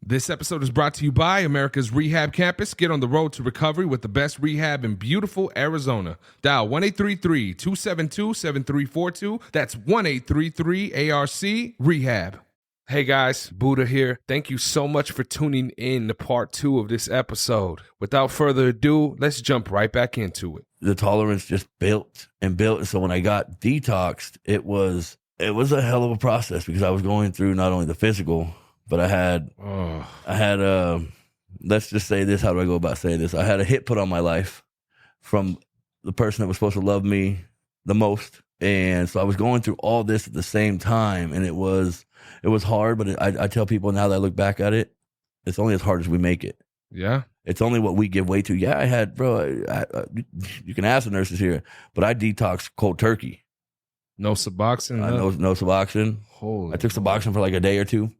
This episode is brought to you by Americas Rehab Campus. Get on the road to recovery with the best rehab in beautiful Arizona. Dial 1-833-272-7342. That's 1-833-ARC-REHAB. Hey guys, Buddha here. Thank you so much for tuning in to part 2 of this episode. Without further ado, let's jump right back into it. The tolerance just built and built. And so when I got detoxed, it was a hell of a process because I was going through not only the physical, but I had, let's just say this. How do I go about saying this? I had a hit put on my life from the person that was supposed to love me the most. And so I was going through all this at the same time. And it was hard, but I tell people now that I look back at it, it's only as hard as we make it. Yeah. It's only what we give way to. Yeah, I had, bro, you can ask the nurses here, but I detoxed cold turkey. No Suboxone? No Suboxone. Holy I took Suboxone for like a day or two.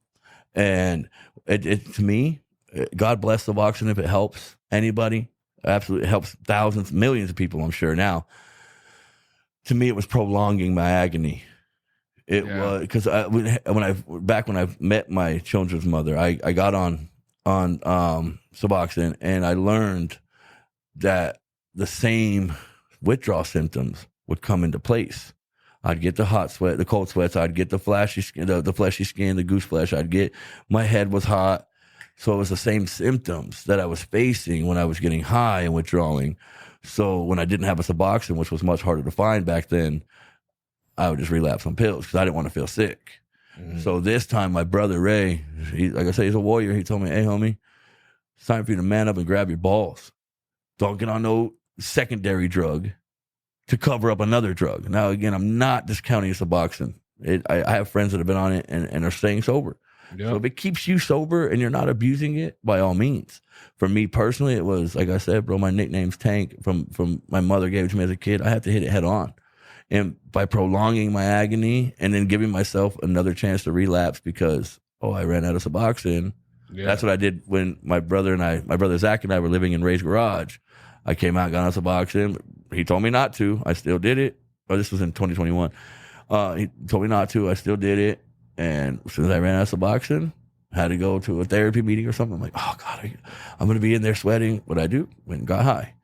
And it to me, God bless Suboxone if it helps anybody. Absolutely, it helps thousands, millions of people, I'm sure now. To me, it was prolonging my agony. It was because when I met my children's mother, I got on Suboxone, and I learned that the same withdrawal symptoms would come into place. I'd get the hot sweat, the cold sweats. I'd get the flashy skin, the fleshy skin, the goose flesh. My head was hot. So it was the same symptoms that I was facing when I was getting high and withdrawing. So when I didn't have a Suboxone, which was much harder to find back then, I would just relapse on pills because I didn't want to feel sick. Mm. So this time, my brother Ray, like I say, he's a warrior. He told me, "Hey, homie, it's time for you to man up and grab your balls. Don't get on no secondary drug to cover up another drug." Now, again, I'm not discounting Suboxone. I have friends that have been on it and are staying sober. Yep. So if it keeps you sober and you're not abusing it, by all means. For me personally, it was, like I said, bro, my nickname's Tank. From my mother gave it to me as a kid. I had to hit it head on. And by prolonging my agony and then giving myself another chance to relapse because, I ran out of Suboxone. Yeah. That's what I did when my brother Zach and I were living in Ray's garage. I came out, got on Suboxone. He told me not to. I still did it. This was in 2021. He told me not to. I still did it. And as soon as I ran out of Suboxone, I had to go to a therapy meeting or something. I'm like, oh, God, I'm going to be in there sweating. What I do? Went and got high.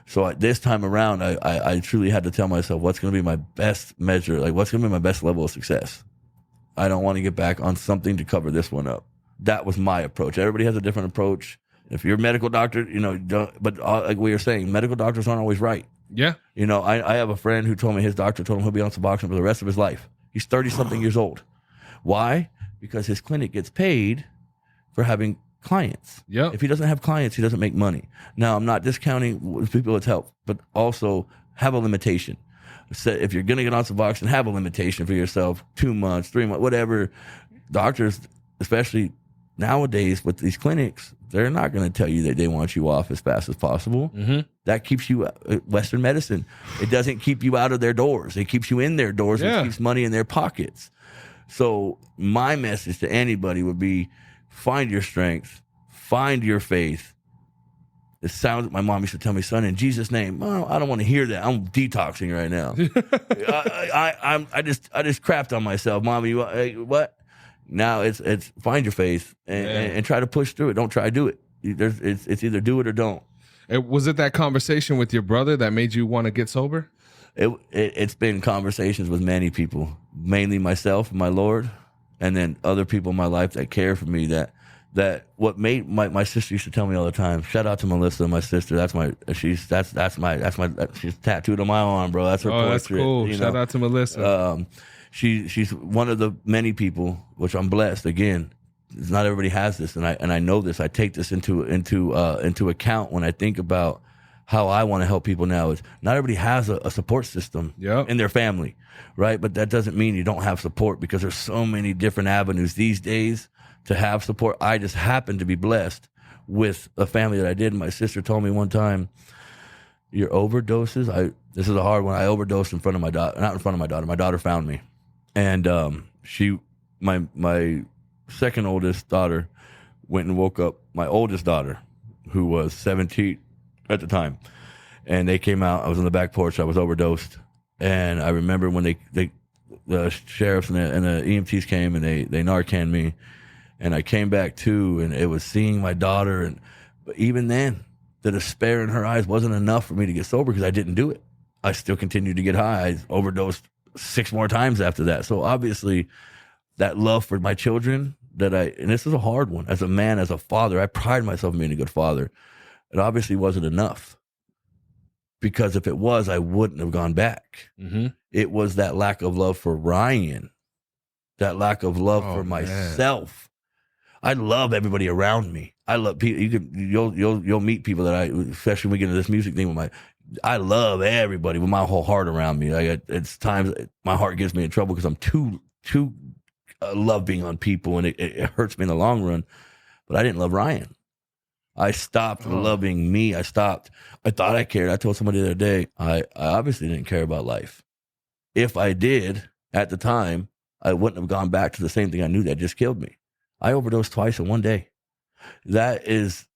So this time around, I truly had to tell myself what's going to be my best measure, like what's going to be my best level of success. I don't want to get back on something to cover this one up. That was my approach. Everybody has a different approach. If you're a medical doctor, but like we were saying, medical doctors aren't always right. Yeah. I have a friend who told me his doctor told him he'll be on Suboxone for the rest of his life. He's 30-something years old. Why? Because his clinic gets paid for having clients. Yep. If he doesn't have clients, he doesn't make money. Now, I'm not discounting people it's helped, but also have a limitation. So if you're going to get on Suboxone, have a limitation for yourself, 2 months, 3 months, whatever. Doctors, especially nowadays with these clinics, they're not going to tell you that they want you off as fast as possible. Mm-hmm. That keeps you, Western medicine, it doesn't keep you out of their doors. It keeps you in their doors. Yeah. It keeps money in their pockets. So my message to anybody would be, find your strength, find your faith. It sounds, my mom used to tell me, son, in Jesus' name. Oh, I don't want to hear that. I'm detoxing right now. I just crapped on myself, mommy. What? Now it's find your faith and try to push through it. Don't try to do it. It's either do it or don't. Was it that conversation with your brother that made you want to get sober? It's been conversations with many people, mainly myself and my Lord, and then other people in my life that care for me. That what made my sister used to tell me all the time. Shout out to Melissa, my sister. She's tattooed on my arm, bro. That's her portrait. That's cool. Shout out to Melissa. She's one of the many people, which I'm blessed. Again, not everybody has this, and I know this. I take this into account when I think about how I want to help people now. Is not everybody has a support system in their family, right? But that doesn't mean you don't have support, because there's so many different avenues these days to have support. I just happen to be blessed with a family that I did. My sister told me one time, your overdoses, this is a hard one. I overdosed in front of my daughter, not in front of my daughter. My daughter found me. And my second oldest daughter went and woke up my oldest daughter, who was 17 at the time. And they came out. I was on the back porch. I was overdosed. And I remember when the sheriffs and the EMTs came and they Narcaned me. And I came back too, and it was seeing my daughter. But even then, the despair in her eyes wasn't enough for me to get sober because I didn't do it. I still continued to get high. I overdosed 6 more times after that. So obviously, that love for my children and this is a hard one. As a man, as a father, I pride myself in being a good father. It obviously wasn't enough. Because if it was, I wouldn't have gone back. Mm-hmm. It was that lack of love for Ryan, that lack of love for myself. I love everybody around me. I love people. You'll meet people that especially when we get into this music thing. I love everybody with my whole heart around me. It's times my heart gets me in trouble because I'm too love being on people, and it hurts me in the long run. But I didn't love Ryan. I stopped loving me. I thought I cared. I told somebody the other day, I obviously didn't care about life. If I did at the time, I wouldn't have gone back to the same thing I knew that just killed me. I overdosed twice in one day. That is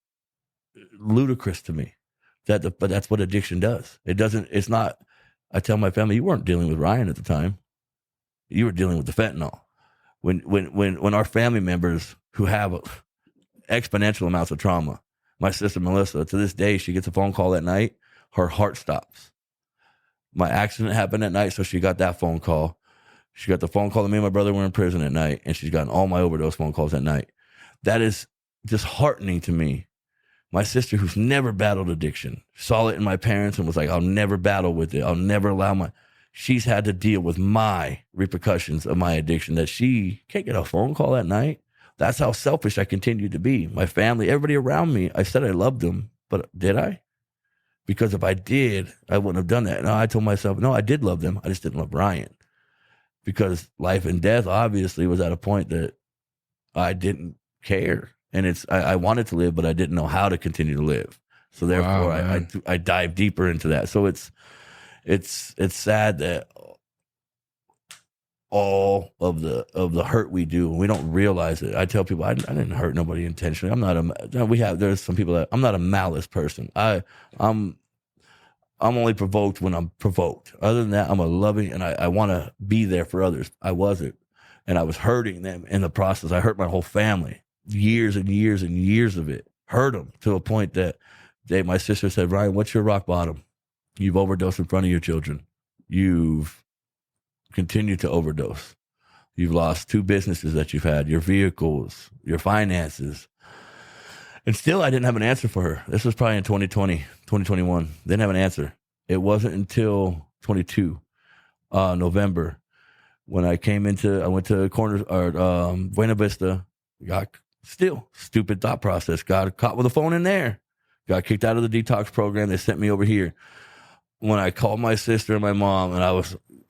ludicrous to me. But that's what addiction does. It's not, I tell my family, you weren't dealing with Ryan at the time. You were dealing with the fentanyl. When our family members who have exponential amounts of trauma, my sister Melissa, to this day, she gets a phone call at night, her heart stops. My accident happened at night, so she got that phone call. She got the phone call that me and my brother were in prison at night, and she's gotten all my overdose phone calls at night. That is disheartening to me. My sister, who's never battled addiction, saw it in my parents and was like, I'll never battle with it. I'll never allow she's had to deal with my repercussions of my addiction, that she can't get a phone call at night. That's how selfish I continued to be. My family, everybody around me, I said I loved them, but did I? Because if I did, I wouldn't have done that. No, I told myself, no, I did love them. I just didn't love Ryan. Because life and death obviously was at a point that I didn't care. And I wanted to live, but I didn't know how to continue to live. So therefore, I dive deeper into that. So it's sad that all of the hurt we do, and we don't realize it. I tell people I didn't hurt nobody intentionally. There's some people that I'm not a malice person. I'm only provoked when I'm provoked. Other than that, I'm a loving, and I want to be there for others. I wasn't, and I was hurting them in the process. I hurt my whole family, years and years and years of it. Hurt them to a point that my sister said, Ryan, what's your rock bottom? You've overdosed in front of your children. You've continued to overdose. You've lost 2 businesses that you've had, your vehicles, your finances. And still, I didn't have an answer for her. This was probably in 2020, 2021. Didn't have an answer. It wasn't until 22, November, when I went to Buena Vista, stupid thought process, got caught with a phone in there, got kicked out of the detox program. They sent me over here. When I called my sister and my mom, and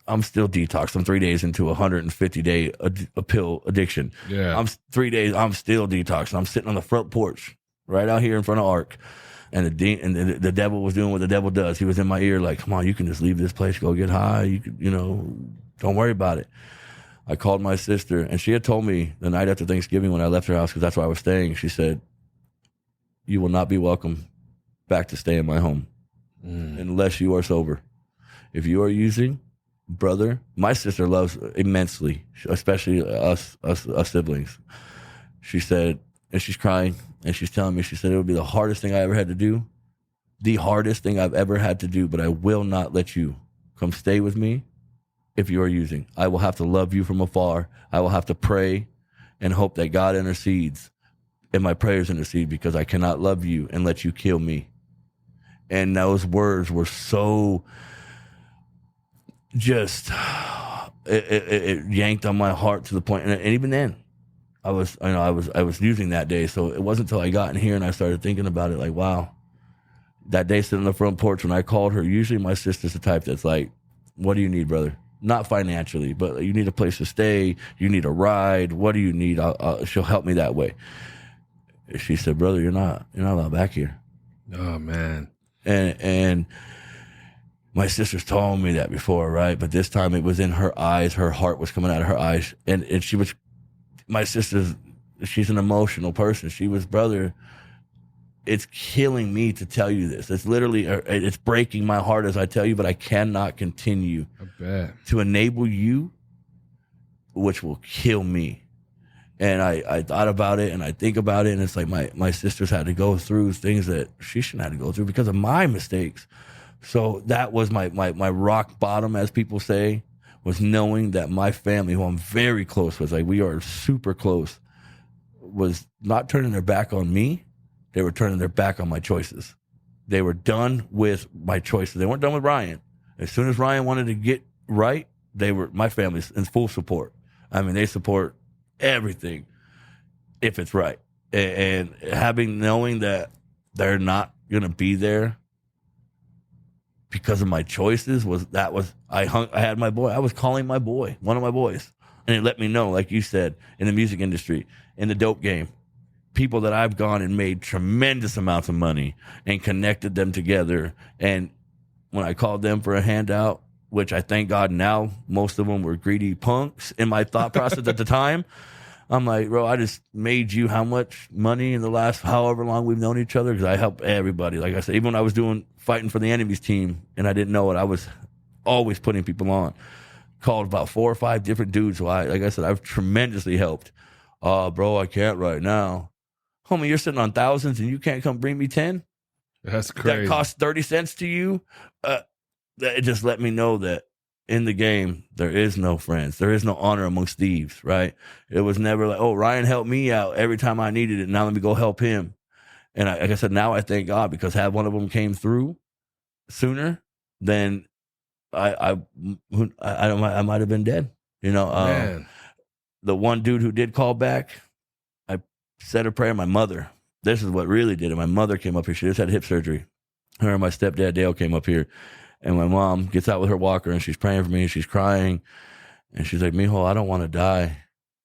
I'm still detoxed. I'm 3 days into a 150-day pill addiction. Yeah. I'm 3 days. I'm still detoxed. I'm sitting on the front porch right out here in front of Ark. And the devil was doing what the devil does. He was in my ear like, come on, you can just leave this place, go get high. You could, don't worry about it. I called my sister, and she had told me the night after Thanksgiving when I left her house, because that's where I was staying, she said, you will not be welcome back to stay in my home unless you are sober. If you are using, brother, my sister loves immensely, especially us siblings. She said, and she's crying, and she's telling me, she said, it would be the hardest thing I ever had to do, the hardest thing I've ever had to do, but I will not let you come stay with me if you are using. I will have to love you from afar. I will have to pray and hope that God intercedes, and my prayers intercede, because I cannot love you and let you kill me. And those words were so just, it yanked on my heart to the point, and even then, I was using that day. So it wasn't until I got in here and I started thinking about it, like, wow, that day sitting on the front porch when I called her. Usually my sister's the type that's like, what do you need, brother? Not financially, but you need a place to stay. You need a ride. What do you need? She'll help me that way. She said, brother, you're not allowed back here. Oh, man. And my sister's told me that before, right? But this time it was in her eyes. Her heart was coming out of her eyes. And my sister's, she's an emotional person. She was, brother, it's killing me to tell you this. It's literally, it's breaking my heart as I tell you, but I cannot continue to enable you, which will kill me. And I thought about it, and I think about it, and it's like my sisters had to go through things that she shouldn't have to go through because of my mistakes. So that was my rock bottom, as people say, was knowing that my family, who I'm very close with, like we are super close, was not turning their back on me. They were turning their back on my choices. They were done with my choices. They weren't done with Ryan. As soon as Ryan wanted to get right, my family's in full support. I mean, they support everything if it's right. And knowing that they're not going to be there because of my choices I had my boy. I was calling my boy, one of my boys. And it let me know, like you said, in the music industry, in the dope game, people that I've gone and made tremendous amounts of money and connected them together. And when I called them for a handout, which I thank God now, most of them were greedy punks in my thought process at the time. I'm like, bro, I just made you how much money in the last however long we've known each other? Because I help everybody. Like I said, even when I was fighting for the enemy's team and I didn't know it, I was always putting people on. Called about 4 or 5 different dudes who like I said, I've tremendously helped. Bro, I can't right now. Homie, you're sitting on thousands and you can't come bring me 10? That's crazy. That costs 30 cents to you? It just let me know that in the game, there is no friends. There is no honor amongst thieves, right? It was never like, oh, Ryan helped me out every time I needed it. Now let me go help him. And like I said, now I thank God, because had one of them came through sooner, then I might have been dead. You know, Man. the one dude who did call back, I said a prayer. My mother, this is what really did it. My mother came up here. She just had hip surgery. Her and my stepdad, Dale, came up here. And my mom gets out with her walker and she's praying for me and she's crying. And she's like, Mijo, I don't want to die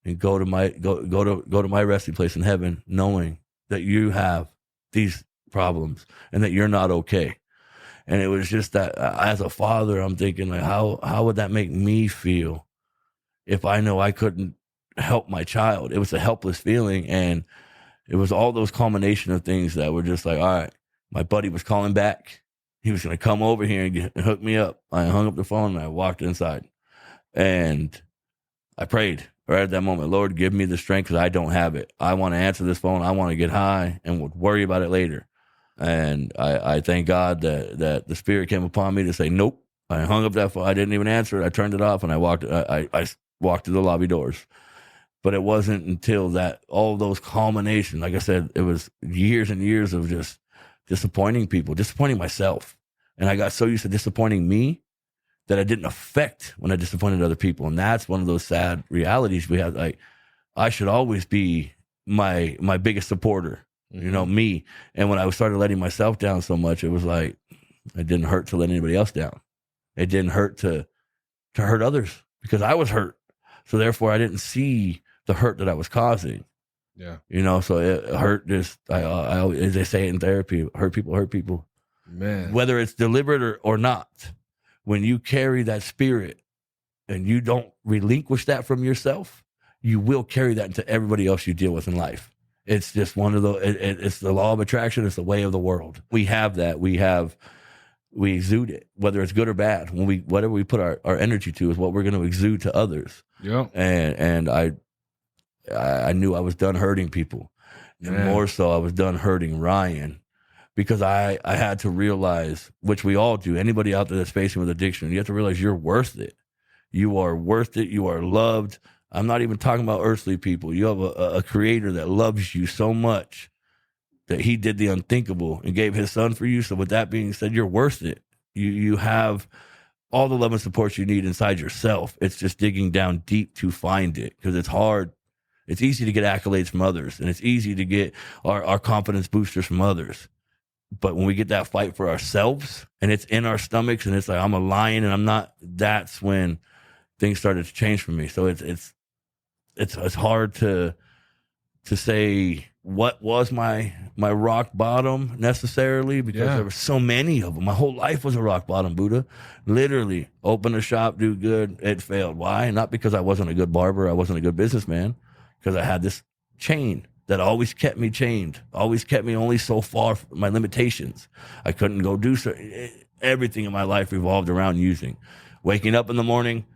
and go to my resting place in heaven, knowing that you have these problems and that you're not okay. And it was just that as a father, I'm thinking, like, how would that make me feel if I know I couldn't help my child? It was a helpless feeling. And it was all those culmination of things that were just like, all right, my buddy was calling back. He was going to come over here and hook me up. I hung up the phone and I walked inside. And I prayed right at that moment, Lord, give me the strength, because I don't have it. I want to answer this phone. I want to get high and we'll worry about it later. And I thank God that the Spirit came upon me to say, nope. I hung up that phone. I didn't even answer it. I turned it off and I walked to the lobby doors. But it wasn't until that, all those culminations, like I said, it was years and years of just disappointing people, disappointing myself. And I got so used to disappointing me that I didn't affect when I disappointed other people. And that's one of those sad realities we have. Like, I should always be my biggest supporter, you know, me. And when I started letting myself down so much, it was like, it didn't hurt to let anybody else down. It didn't hurt to hurt others, because I was hurt. So therefore I didn't see the hurt that I was causing. Yeah. You know, so it hurt just, I as they say in therapy, hurt people. Man. Whether it's deliberate or not, when you carry that spirit and you don't relinquish that from yourself, you will carry that into everybody else you deal with in life. It's just one of the, it's the law of attraction. It's the way of the world. We have that. We exude it, whether it's good or bad. Whatever we put our energy to is what we're going to exude to others. Yeah. And I knew I was done hurting people. And more so, I was done hurting Ryan, because I had to realize, which we all do, anybody out there that's facing with addiction, you have to realize you're worth it. You are worth it. You are loved. I'm not even talking about earthly people. You have a creator that loves you so much that he did the unthinkable and gave his son for you. So with that being said, you're worth it. You have all the love and support you need inside yourself. It's just digging down deep to find it, because it's hard. It's easy to get accolades from others, and it's easy to get our confidence boosters from others. But when we get that fight for ourselves and it's in our stomachs and it's like, I'm a lion and I'm not, that's when things started to change for me. So it's hard to say what was my rock bottom necessarily, because there were so many of them. My whole life was a rock bottom, Buddha. Literally, open a shop, do good, it failed. Why? Not because I wasn't a good barber, I wasn't a good businessman, because I had this chain that always kept me chained, always kept me only so far from my limitations. I couldn't go do so. Everything in my life revolved around using. Waking up in the morning,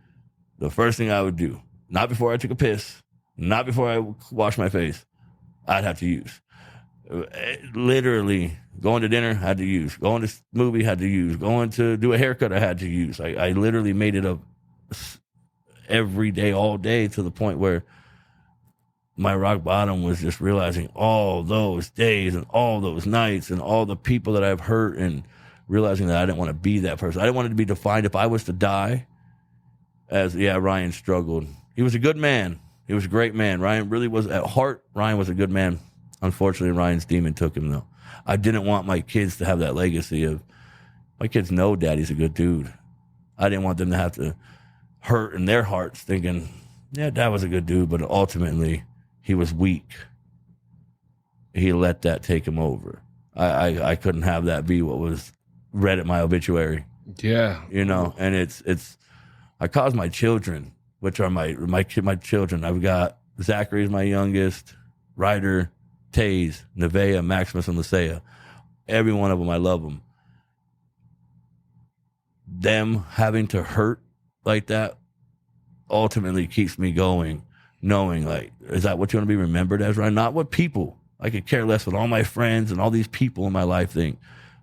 the first thing I would do, not before I took a piss, not before I wash my face, I'd have to use. Literally, going to dinner, had to use. Going to movie, had to use. Going to do a haircut, I had to use. I literally made it up every day, all day, to the point where my rock bottom was just realizing all those days and all those nights and all the people that I've hurt, and realizing that I didn't want to be that person. I didn't want it to be defined, if I was to die, as, yeah, Ryan struggled. He was a good man. He was a great man. Ryan really was, at heart, Ryan was a good man. Unfortunately, Ryan's demon took him, though. I didn't want my kids to have that legacy of, my kids know Daddy's a good dude. I didn't want them to have to hurt in their hearts thinking, yeah, Dad was a good dude, but ultimately he was weak. He let that take him over. I couldn't have that be what was read at my obituary. Yeah. You know, and it's I caused my children, which are my children. I've got Zachary is my youngest, Ryder, Taze, Nevaeh, Maximus, and Lysaea. Every one of them, I love them. Them having to hurt like that ultimately keeps me going, knowing, like, is that what you want to be remembered as, right? Not what people, I could care less what all my friends and all these people in my life think.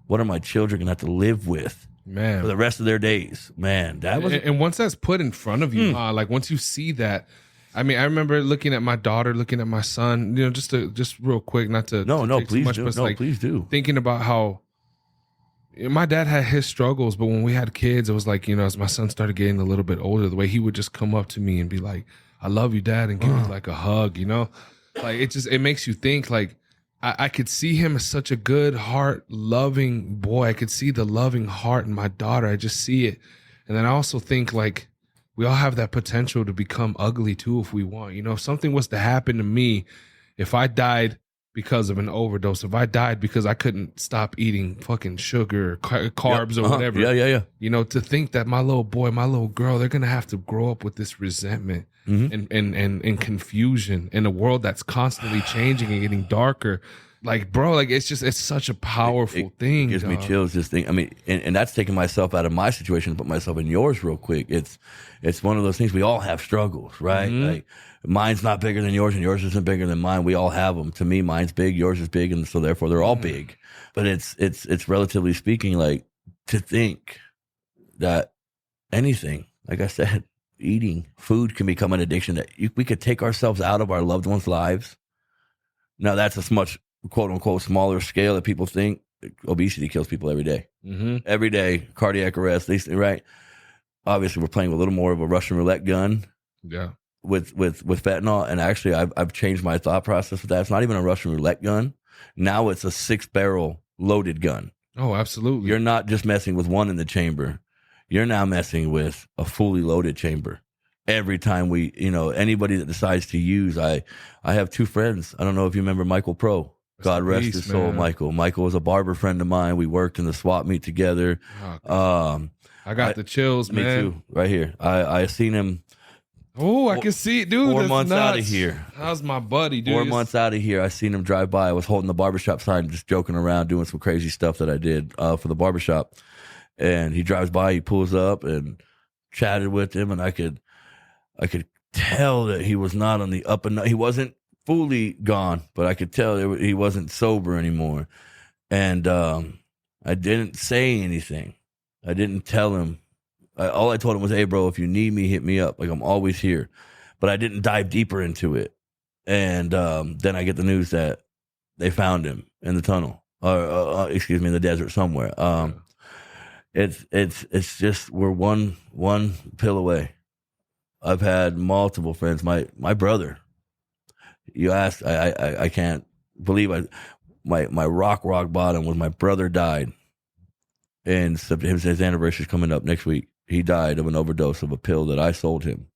What are my children going to have to live with, man, for the rest of their days? Man, that was... And once that's put in front of you, like once you see that, I mean, I remember looking at my daughter, looking at my son, you know, just real quick, not to take please too much, do. but No, like please do. Thinking about how my dad had his struggles, but when we had kids, it was like, you know, as my son started getting a little bit older, the way he would just come up to me and be like, I love you, Dad, and give me like a hug, you know? Like, it makes you think, like, I could see him as such a good heart, loving boy. I could see the loving heart in my daughter. I just see it. And then I also think, like, we all have that potential to become ugly too if we want. You know, if something was to happen to me, if I died because of an overdose, if I died because I couldn't stop eating fucking sugar or carbs or whatever. Yeah. You know, to think that my little boy, my little girl, they're going to have to grow up with this resentment and confusion in a world that's constantly changing and getting darker. Like, bro, like, it's such a powerful thing. It gives me chills just think. I mean, and that's taking myself out of my situation to put myself in yours real quick. It's one of those things. We all have struggles, right? Like, mine's not bigger than yours and yours isn't bigger than mine. We all have them. To me, mine's big, yours is big, and so therefore they're all big. But it's relatively speaking, like, to think that anything, like I said, eating food can become an addiction, that we could take ourselves out of our loved ones' lives. Now, that's a much, quote unquote, smaller scale that people think. Obesity kills people every day. Every day, cardiac arrest, right? Obviously, we're playing with a little more of a Russian roulette gun. Yeah. With fentanyl, and actually, I've changed my thought process with that. It's not even a Russian roulette gun. Now it's a 6-barrel loaded gun. Oh, absolutely. You're not just messing with one in the chamber. You're now messing with a fully loaded chamber. Every time anybody that decides to use, I have 2 friends. I don't know if you remember Michael Pro. God rest his soul, Michael. Michael was a barber friend of mine. We worked in the swap meet together. I got the chills, man. Me too, right here. I seen him. Oh, I can see it, dude. 4 That's months nuts. out of here. How's my buddy, dude? 4 months out of here, I seen him drive by. I was holding the barbershop sign, just joking around, doing some crazy stuff that I did for the barbershop. And he drives by, he pulls up and chatted with him, and I could tell that he was not on the up and he wasn't fully gone, but I could tell he wasn't sober anymore. And I didn't say anything. I didn't tell him. All I told him was, hey, bro, if you need me, hit me up. Like, I'm always here. But I didn't dive deeper into it. And then I get the news that they found him in the tunnel, or excuse me, in the desert somewhere. It's just, we're one pill away. I've had multiple friends. My brother, you asked, I can't believe my rock bottom was my brother died. And his anniversary is coming up next week. He died of an overdose of a pill that I sold him.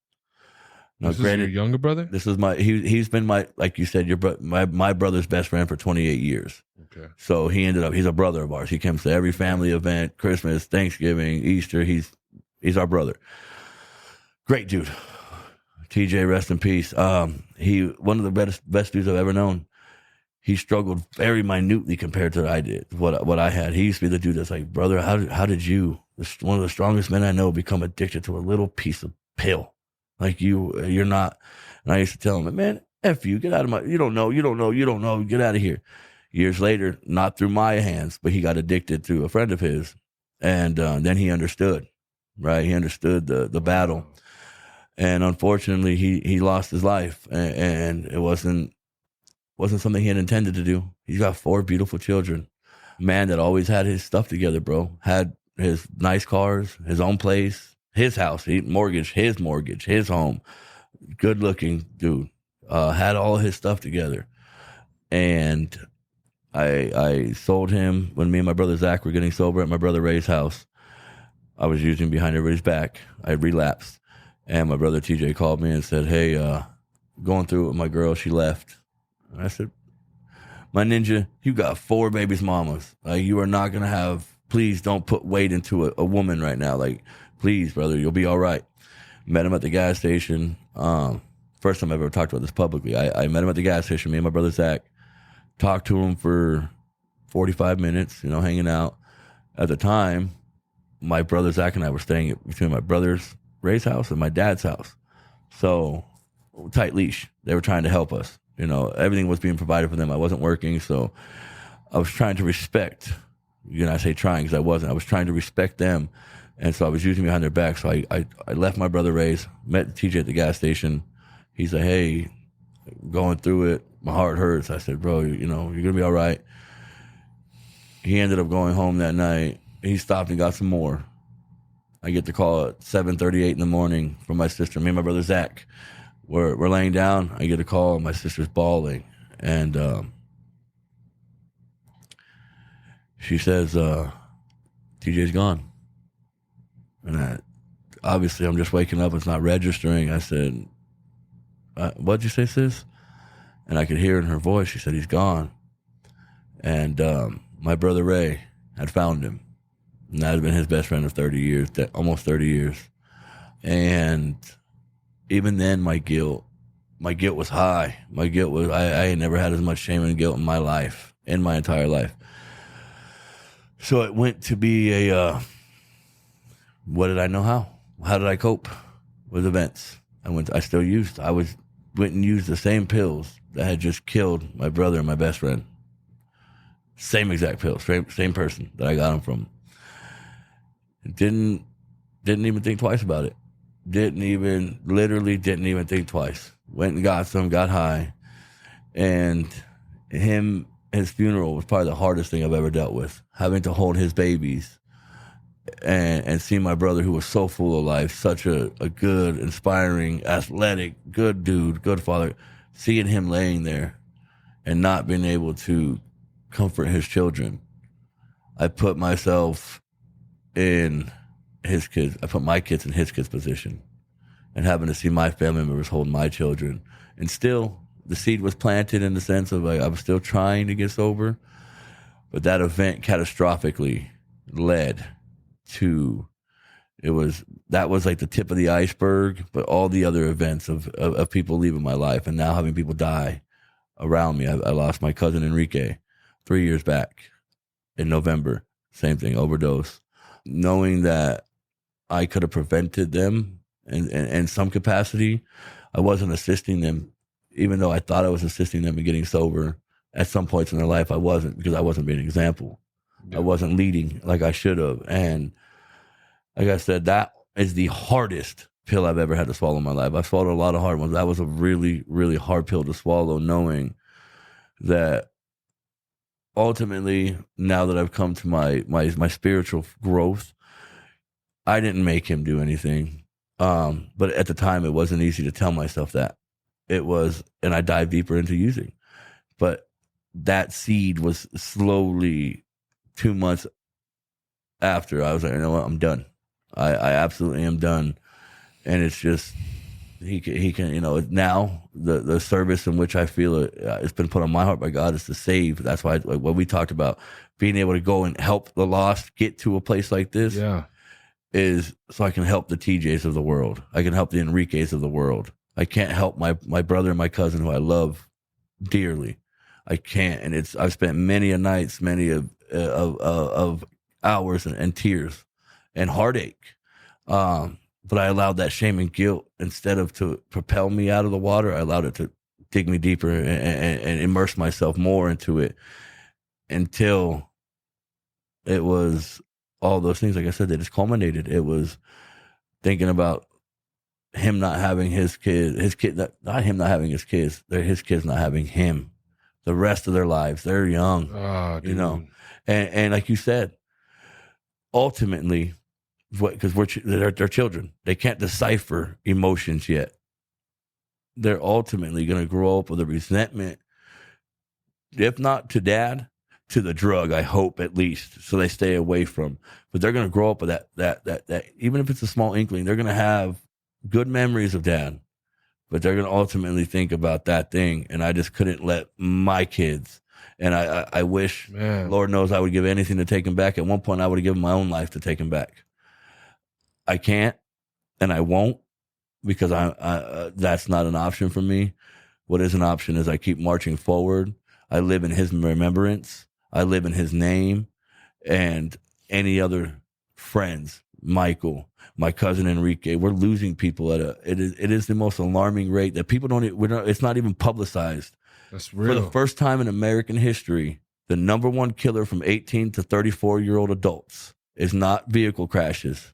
Now, this is your younger brother? This is he's been my, like you said, my brother's best friend for 28 years. Okay. So he's a brother of ours. He comes to every family event, Christmas, Thanksgiving, Easter. He's our brother. Great dude. TJ, rest in peace. He one of the best dudes I've ever known. He struggled very minutely compared to what I did, what I had. He used to be the dude that's like, brother, how did you, one of the strongest men I know, become addicted to a little piece of pill? Like you're not. And I used to tell him, man, F you, get out of my, you don't know, get out of here. Years later, not through my hands, but he got addicted to a friend of his. And then he understood, right? He understood the battle. And unfortunately, he lost his life. And it wasn't something he had intended to do. He's got 4 beautiful children. Man that always had his stuff together, bro. Had his nice cars, his own place, his house, his mortgage, his home. Good looking dude. Had all his stuff together. And I sold him when me and my brother Zach were getting sober at my brother Ray's house. I was using behind everybody's back. I relapsed. And my brother TJ called me and said, hey, going through it with my girl, she left. And I said, my ninja, you got 4 babies mamas. Like, you are not going to have, please don't put weight into a woman right now. Like, please, brother, you'll be all right. Met him at the gas station. First time I've ever talked about this publicly. I met him at the gas station, me and my brother Zach. Talked to him for 45 minutes, hanging out. At the time, my brother Zach and I were staying between my brother's Ray's house and my dad's house. So, tight leash. They were trying to help us. Everything was being provided for them. I wasn't working, so I was trying to respect. I say trying because I wasn't. I was trying to respect them, and so I was using behind their back. So I left my brother Ray's, met TJ at the gas station. He's like, hey, going through it. My heart hurts. I said, bro, you're going to be all right. He ended up going home that night. He stopped and got some more. I get the call at 7:38 in the morning from my sister. Me and my brother Zach, we're laying down. I get a call. My sister's bawling. And she says, TJ's gone. And obviously I'm just waking up. It's not registering. I said, what'd you say, sis? And I could hear in her voice, she said, he's gone. And my brother Ray had found him. And that had been his best friend of 30 years, almost 30 years. And even then, my guilt was high. My guilt was, I had never had as much shame and guilt in my life, in my entire life. So it went to be what did I know how? How did I cope with events? I went and used the same pills that had just killed my brother and my best friend. Same exact pills, same person that I got them from. Didn't even think twice about it. Literally didn't even think twice. Went and got some, got high. And his funeral was probably the hardest thing I've ever dealt with. Having to hold his babies and see my brother, who was so full of life, such a good, inspiring, athletic, good dude, good father, seeing him laying there and not being able to comfort his children. I put myself in his kids. I put my kids in his kids' position, and having to see my family members hold my children. And still, the seed was planted in the sense of I was still trying to get sober, but that event catastrophically led to, that was like the tip of the iceberg, but all the other events of people leaving my life and now having people die around me. I lost my cousin Enrique 3 years back in November. Same thing, overdose. Knowing that I could have prevented them in some capacity, I wasn't assisting them, even though I thought I was assisting them in getting sober. At some points in their life, I wasn't, because I wasn't being an example. Yeah. I wasn't leading like I should have. And like I said, that is the hardest pill I've ever had to swallow in my life. I've swallowed a lot of hard ones. That was a really, really hard pill to swallow, knowing that ultimately, now that I've come to my spiritual growth, I didn't make him do anything. But at the time, it wasn't easy to tell myself that. It was, and I dived deeper into using. But that seed was slowly, 2 months after, I was like, you know what, I'm done. I absolutely am done. And it's just, he can, now the service in which I feel it's been put on my heart by God is to save. That's why, like what we talked about, being able to go and help the lost get to a place like this, is so I can help the TJs of the world. I can help the Enriques of the world. I can't help my brother and my cousin, who I love dearly. I can't, and I've spent many a nights, many of hours and tears and heartache, but I allowed that shame and guilt, instead of to propel me out of the water, I allowed it to dig me deeper and immerse myself more into it, until it was all those things, like I said, they just culminated. It was thinking about him not having his kid, not him not having his kids, his kids not having him the rest of their lives. They're young, you know, and like you said, ultimately, because they're children, they can't decipher emotions yet. They're ultimately going to grow up with a resentment, if not to dad, to the drug, I hope, at least, so they stay away from. But they're going to grow up with that even if it's a small inkling, they're going to have good memories of dad, but they're going to ultimately think about that thing. And I just couldn't let my kids, and I wish, man, Lord knows, I would give anything to take him back. At one point, I would have given my own life to take him back. I can't, and I won't, because that's not an option for me. What is an option is I keep marching forward. I live in his remembrance. I live in his name, and any other friends, Michael, my cousin Enrique, we're losing people at it is the most alarming rate that people it's not even publicized. That's real. For the first time in American history, the number one killer from 18 to 34-year-old adults is not vehicle crashes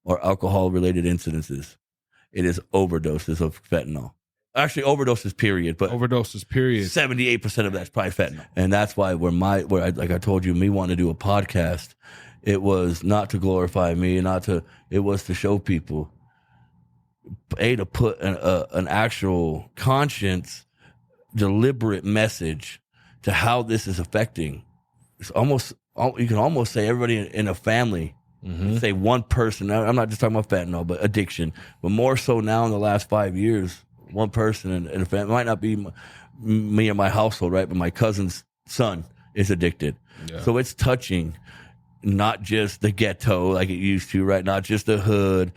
or alcohol-related incidences. It is overdoses of fentanyl. Actually, overdoses, period. But overdoses, period. 78% of that's probably fentanyl. And that's why like I told you, me wanting to do a podcast, it was not to glorify me, it was to show people, to put an actual conscience, deliberate message to how this is affecting. It's you can almost say everybody in a family. Mm-hmm. Say one person. I'm not just talking about fentanyl, but addiction. But more so now in the last 5 years, one person in a family, it might not be me or my household, right? But my cousin's son is addicted. Yeah. So it's touching not just the ghetto like it used to, right? Not just the hood.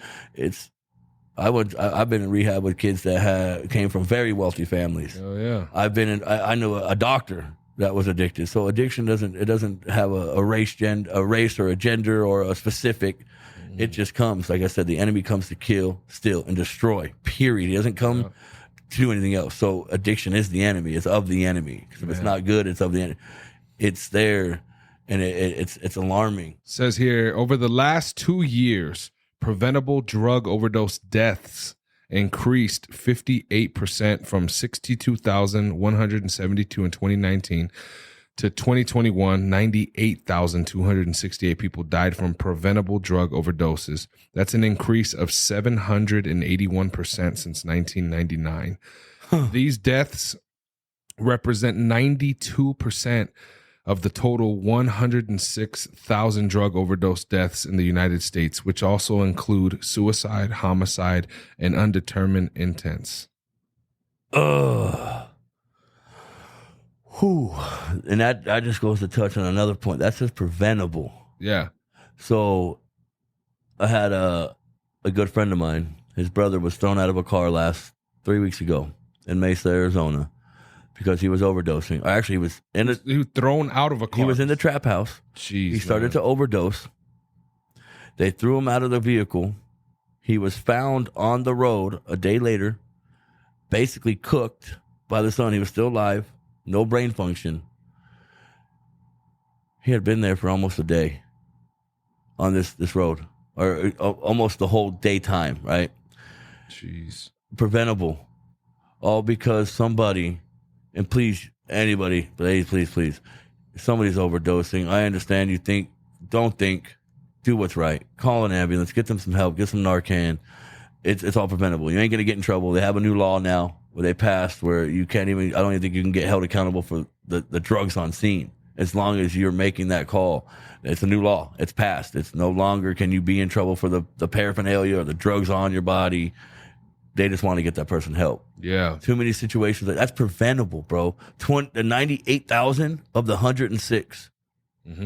I've been in rehab with kids that came from very wealthy families. Oh yeah. I know a doctor that was addicted. So addiction doesn't have a race or a gender or a specific. Mm-hmm. It just comes. Like I said, the enemy comes to kill, steal, and destroy. Period. He doesn't come to do anything else. So addiction is the enemy. It's of the enemy. Because if it's not good, it's of the enemy. It's there, and it's alarming. It says here, over the last 2 years, preventable drug overdose deaths increased 58% from 62,172 in 2019 to 2021. 98,268 people died from preventable drug overdoses. That's an increase of 781% since 1999. These deaths represent 92% of the total 106,000 drug overdose deaths in the United States, which also include suicide, homicide, and undetermined intents. Whew. And that just goes to touch on another point. That's just preventable. Yeah. So I had a good friend of mine. His brother was thrown out of a car 3 weeks ago in Mesa, Arizona, because he was overdosing. Actually, he was thrown out of a car. He was in the trap house. Jeez, he started to overdose. They threw him out of the vehicle. He was found on the road a day later, basically cooked by the sun. He was still alive, no brain function. He had been there for almost a day on this road, or almost the whole daytime, right? Jeez. Preventable. All because somebody... And please, anybody, please, if somebody's overdosing, I understand you don't think, do what's right. Call an ambulance, get them some help, get some Narcan. It's all preventable. You ain't going to get in trouble. They have a new law now where they passed where I don't even think you can get held accountable for the drugs on scene as long as you're making that call. It's a new law. It's passed. It's no longer can you be in trouble for the paraphernalia or the drugs on your body. They just want to get that person help. Yeah. Too many situations. That's preventable, bro. The 98,000 of the 106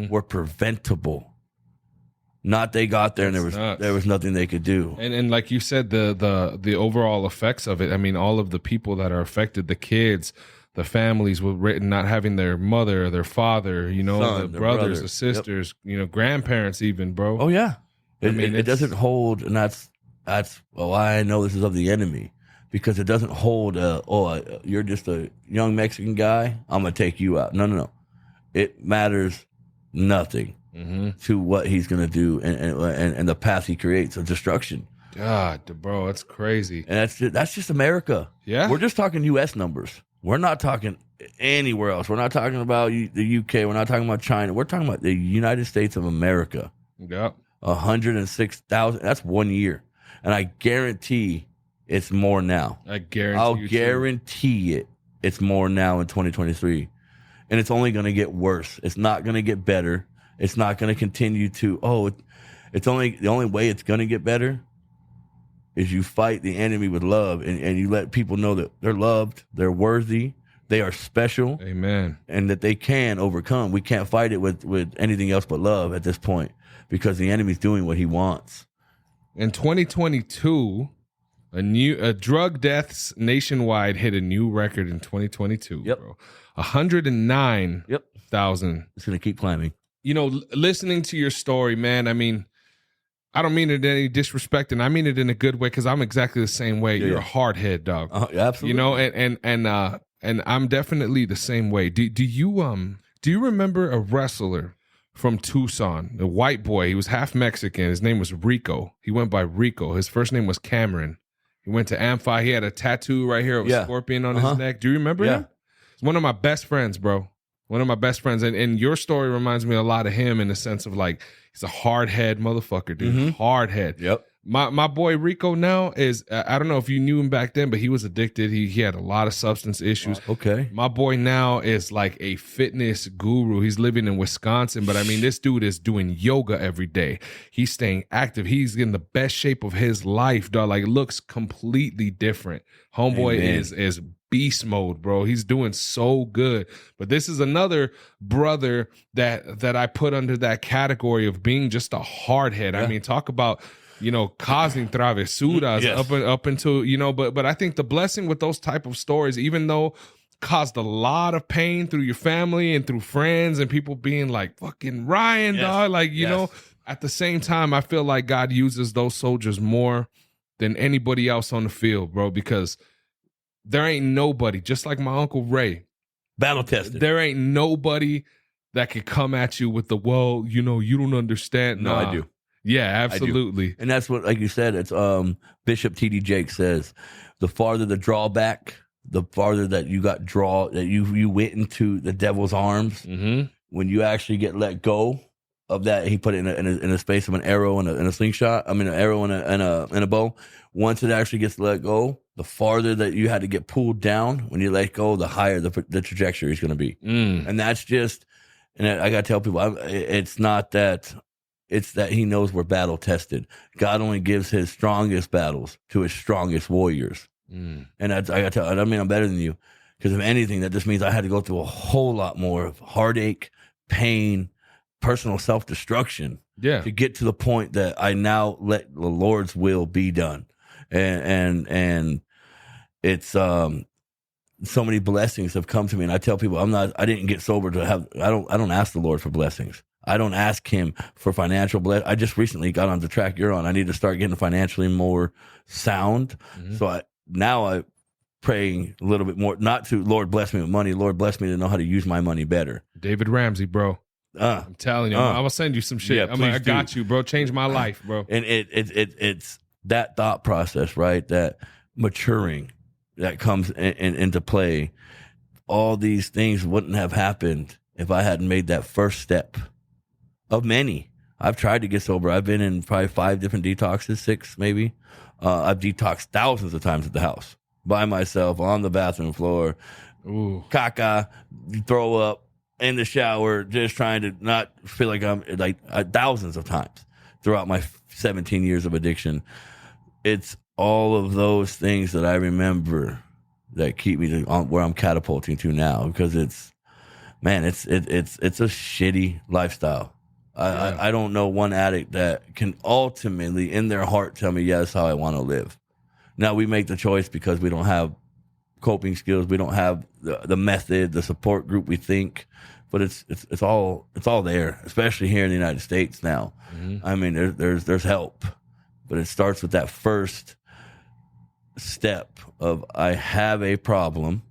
were preventable. Not they got there and there was nothing they could do. And like you said, the overall effects of it. I mean, all of the people that are affected, the kids, the families with not having their mother, their father, the brothers, the sisters, grandparents even, bro. Oh yeah. It doesn't hold, and that's That's why I know this is of the enemy, because it doesn't hold, you're just a young Mexican guy, I'm going to take you out. No. It matters nothing to what he's going to do and the path he creates of destruction. God, bro, that's crazy. And that's just America. Yeah. We're just talking U.S. numbers. We're not talking anywhere else. We're not talking about the U.K. We're not talking about China. We're talking about the United States of America. Yep. 106,000. That's 1 year. And I guarantee it's more now. I'll guarantee it. It's more now in 2023. And it's only going to get worse. It's not going to get better. It's not going to continue to, it's only, the only way it's going to get better is you fight the enemy with love, and you let people know that they're loved, they're worthy, they are special. Amen. And that they can overcome. We can't fight it with anything else but love at this point, because the enemy's doing what he wants. In 2022, drug deaths nationwide hit a new record in 2022, bro. 109,000. It's going to keep climbing. You know, listening to your story, man, I mean, I don't mean it in any disrespect, and I mean it in a good way, because I'm exactly the same way. You're a hard head, dog. Absolutely. You know, and I'm definitely the same way. Do you remember a wrestler from Tucson, a white boy? He was half Mexican. His name was Rico. He went by Rico. His first name was Cameron. He went to Amphi. He had a tattoo right here of a scorpion on his neck. Do you remember him? He's one of my best friends, bro. One of my best friends. And your story reminds me a lot of him, in the sense of, like, he's a hard head motherfucker, dude. Hard head. Yep. My boy Rico now is, I don't know if you knew him back then, but he was addicted. He had a lot of substance issues. Okay. My boy now is like a fitness guru. He's living in Wisconsin, but I mean, this dude is doing yoga every day. He's staying active. He's in the best shape of his life, dog. Like, looks completely different. Homeboy is beast mode, bro. He's doing so good. But this is another brother that I put under that category of being just a hard head. I mean, talk about, you know, causing travesuras up until, you know, but I think the blessing with those type of stories, even though caused a lot of pain through your family and through friends and people being like, fucking Ryan, dog, like, you know, at the same time, I feel like God uses those soldiers more than anybody else on the field, bro, because there ain't nobody, just like my Uncle Ray, battle tested. There ain't nobody that could come at you with the, well, you know, you don't understand. No, I do. Yeah, absolutely. And that's what, like you said, it's Bishop T.D. Jakes says, the farther the drawback, the farther that you got that you went into the devil's arms. When you actually get let go of that, he put it in a space of an arrow and a slingshot. I mean, an arrow and a bow. Once it actually gets let go, the farther that you had to get pulled down, when you let go, the higher the trajectory is going to be. And that's just, and I got to tell people, it's not that. It's that he knows we're battle tested. God only gives his strongest battles to his strongest warriors. And I got to tell, I mean, I'm better than you, because if anything, that just means I had to go through a whole lot more of heartache, pain, personal self-destruction to get to the point that I now let the Lord's will be done. And it's so many blessings have come to me, and I tell people I didn't get sober to have, I don't ask the Lord for blessings. I don't ask him for financial blessings. I just recently got on the track you're on. I need to start getting financially more sound. So I'm praying a little bit more, not to Lord bless me with money. Lord bless me to know how to use my money better. David Ramsey, bro. I'm telling you, I will send you some shit. Yeah, I got you, bro. Change my life, bro. And it's that thought process, right? That maturing that comes into play. All these things wouldn't have happened if I hadn't made that first step of many. I've tried to get sober. I've been in probably 5 different detoxes, 6 maybe. I've detoxed thousands of times at the house by myself on the bathroom floor. Ooh. Caca, throw up in the shower, just trying to not feel like I'm like thousands of times throughout my 17 years of addiction. It's all of those things that I remember that keep me on where I'm catapulting to now, because it's a shitty lifestyle. I don't know one addict that can ultimately in their heart tell me, yeah, that's how I want to live. Now we make the choice because we don't have coping skills. We don't have the method, the support group we think, but it's all there, especially here in the United States now. I mean, there's help, but it starts with that first step of I have a problem.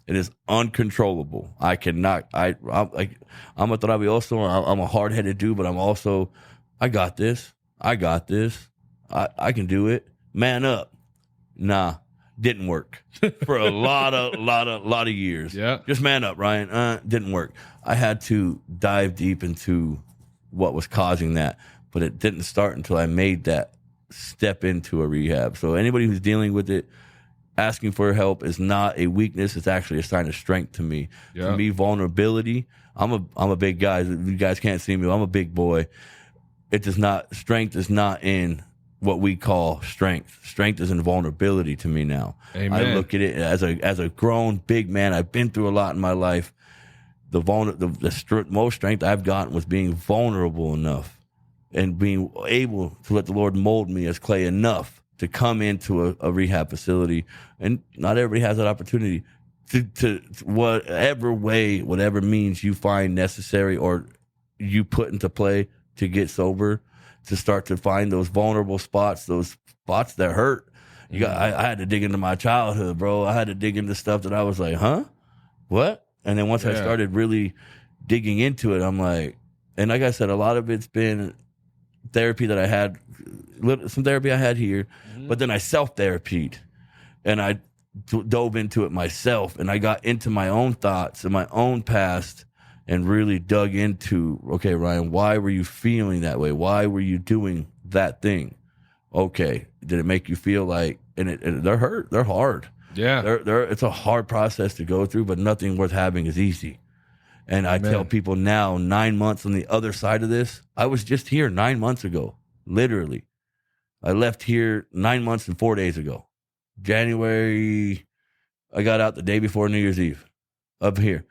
It is uncontrollable. I cannot. I'm a rabioso. I'm a hard-headed dude, but I'm also. I got this. I I can do it. Man up. Nah, didn't work for a lot of years. Yeah, just man up, Ryan. Didn't work. I had to dive deep into what was causing that, but it didn't start until I made that step into a rehab. So anybody who's dealing with it, asking for help is not a weakness. It's actually a sign of strength to me. Yeah. To me, vulnerability. I'm a big guy. You guys can't see me. I'm a big boy. Strength is not in what we call strength. Strength is in vulnerability to me now. Amen. I look at it as a grown big man. I've been through a lot in my life. The most strength I've gotten was being vulnerable enough and being able to let the Lord mold me as clay enough to come into a rehab facility. And not everybody has that opportunity to whatever means you find necessary or you put into play to get sober, to start to find those vulnerable spots, those spots that hurt. I had to dig into my childhood, bro. I had to dig into stuff that I was like, huh? What? And then once I started really digging into it, I'm like, and like I said, a lot of it's been therapy that I had, some therapy I had here, but then I self-therapied and I dove into it myself and I got into my own thoughts and my own past and really dug into, okay, Ryan, why were you feeling that way? Why were you doing that thing? Okay, did it make you feel like, and they're hurt, they're hard. Yeah. It's a hard process to go through, but nothing worth having is easy. And I tell people now, 9 months on the other side of this, I was just here 9 months ago, literally. I left here 9 months and 4 days ago. January, I got out the day before New Year's Eve up here.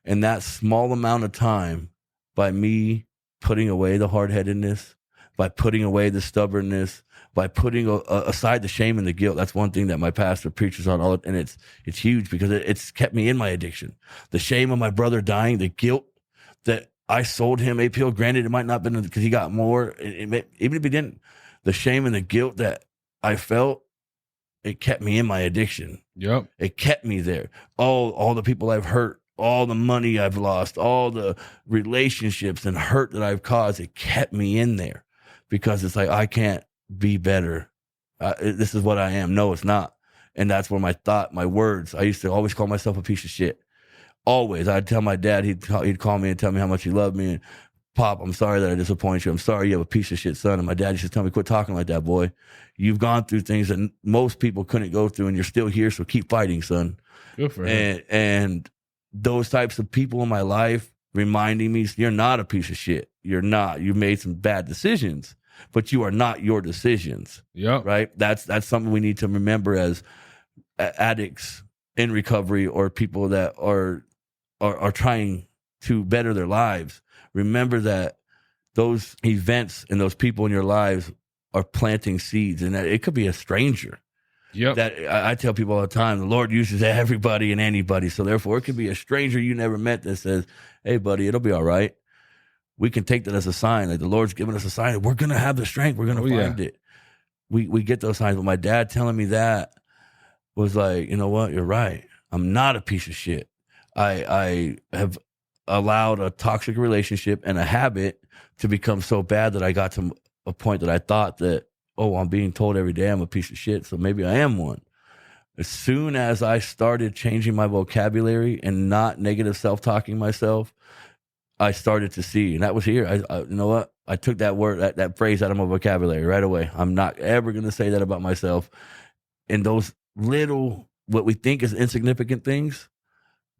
And that small amount of time, by me putting away the hard-headedness, by putting away the stubbornness, by putting aside the shame and the guilt. That's one thing that my pastor preaches on, and it's huge because it's kept me in my addiction. The shame of my brother dying, the guilt that I sold him APO. Granted, it might not have been because he got more. Even if he didn't, the shame and the guilt that I felt, it kept me in my addiction. Yep. It kept me there. All the people I've hurt, all the money I've lost, all the relationships and hurt that I've caused, it kept me in there because it's like, I can't be better. This is what I am. No, it's not. And that's where my words, I used to always call myself a piece of shit. Always. I'd tell my dad, he'd call me and tell me how much he loved me. And, Pop, I'm sorry that I disappointed you. I'm sorry you have a piece of shit son. And my dad used to tell me, quit talking like that, boy. You've gone through things that most people couldn't go through and you're still here. So keep fighting, son. Good for him. And those types of people in my life reminding me, you're not a piece of shit. You're not. You made some bad decisions, but you are not your decisions. Yep. Right. That's something we need to remember as addicts in recovery or people that are trying to better their lives. Remember that those events and those people in your lives are planting seeds, and that it could be a stranger. Yep. That I tell people all the time, the Lord uses everybody and anybody. So therefore, it could be a stranger you never met that says, hey, buddy, it'll be all right. We can take that as a sign. Like the Lord's given us a sign that we're going to have the strength. We're going to find it. We get those signs. But my dad telling me that was like, you know what? You're right. I'm not a piece of shit. I have allowed a toxic relationship and a habit to become so bad that I got to a point that I thought that, oh, I'm being told every day I'm a piece of shit, so maybe I am one. As soon as I started changing my vocabulary and not negative self-talking myself, I started to see, and that was here. I you know what? I took that word, that phrase out of my vocabulary right away. I'm not ever going to say that about myself. And those little, what we think is insignificant things,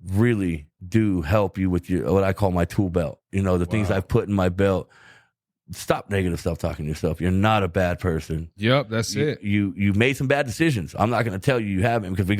really do help you with your, what I call my tool belt. You know, the things I've put in my belt. Stop negative self-talking to yourself. You're not a bad person. Yep, that's it. You made some bad decisions. I'm not going to tell you haven't, because I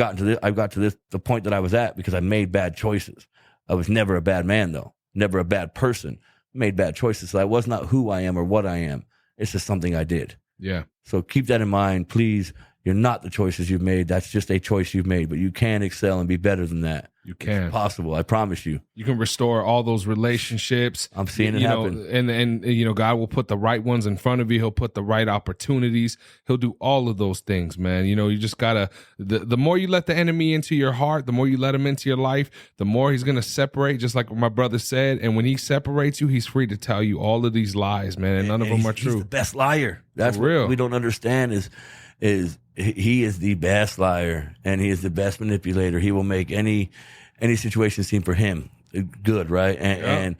got to the point that I was at because I made bad choices. I was never a bad man though. Never a bad person. Made bad choices. So I was not who I am or what I am. It's just something I did. Yeah. So keep that in mind, please. You're not the choices you've made. That's just a choice you've made. But you can excel and be better than that. You can. It's possible. I promise you. You can restore all those relationships. I'm seeing it happen. And God will put the right ones in front of you. He'll put the right opportunities. He'll do all of those things, man. You just gotta. The more you let the enemy into your heart, the more you let him into your life, the more he's gonna separate. Just like my brother said. And when he separates you, he's free to tell you all of these lies, man. And none of them are true. He's the best liar. That's real. What we don't understand is he is the best liar and he is the best manipulator. He will make any situation seem for him good, right? And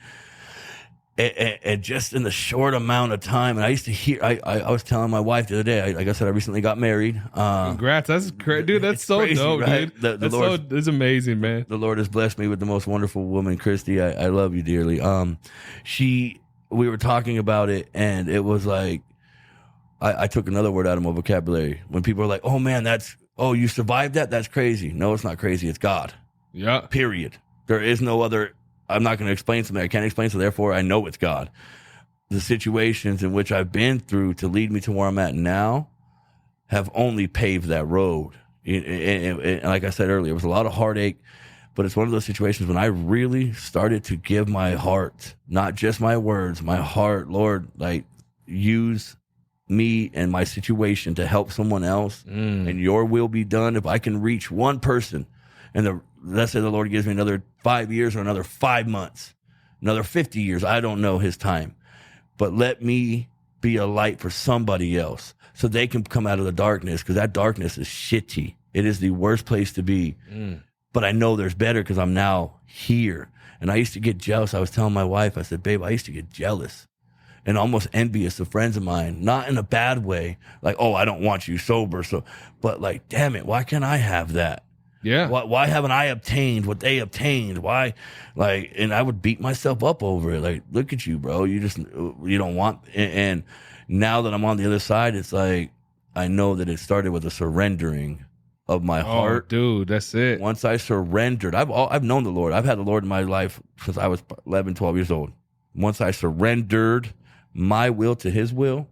just in the short amount of time, and I used to hear, I was telling my wife the other day, like I said, I recently got married. Congrats, that's great, dude. That's so crazy, dope, right? dude. It's amazing, man. The Lord has blessed me with the most wonderful woman, Christy. I love you dearly. We were talking about it, and it was like, I took another word out of my vocabulary. When people are like, oh man, you survived that? That's crazy. No, it's not crazy. It's God. Yeah. Period. There is no other. I'm not going to explain something I can't explain, so therefore I know it's God. The situations in which I've been through to lead me to where I'm at now have only paved that road. And like I said earlier, it was a lot of heartache, but it's one of those situations when I really started to give my heart, not just my words, my heart, Lord, like use me and my situation to help someone else, and your will be done. If I can reach one person, and let's say the Lord gives me another 5 years or another 5 months, another 50 years, I don't know his time, but let me be a light for somebody else so they can come out of the darkness, because that darkness is shitty. It is the worst place to be. But I know there's better because I'm now here. And I used to get jealous. I was telling my wife, I said, babe, I used to get jealous and almost envious of friends of mine, not in a bad way, like, oh, I don't want you sober. But like, damn it, why can't I have that? Yeah. Why haven't I obtained what they obtained? Why, like, and I would beat myself up over it. Like, look at you, bro. You don't want, and now that I'm on the other side, it's like, I know that it started with a surrendering of my heart. Dude, that's it. Once I surrendered, I've known the Lord. I've had the Lord in my life since I was 11, 12 years old. Once I surrendered my will to his will,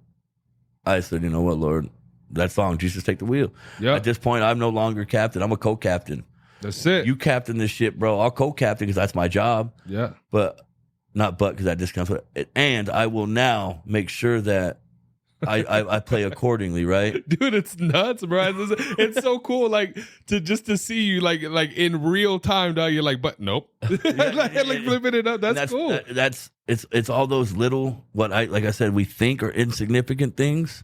I said, you know what, Lord, that song, Jesus Take the Wheel. Yep. At this point, I'm no longer captain. I'm a co-captain. That's it. You captain this ship, bro. I'll co-captain because that's my job. Yeah. But because that discounts it. And I will now make sure that I play accordingly, right? Dude, it's nuts, bro. It's so cool, like to see you like in real time, dog. You're like, but nope, like flipping it up. That's cool. It's all those little, like I said, we think are insignificant things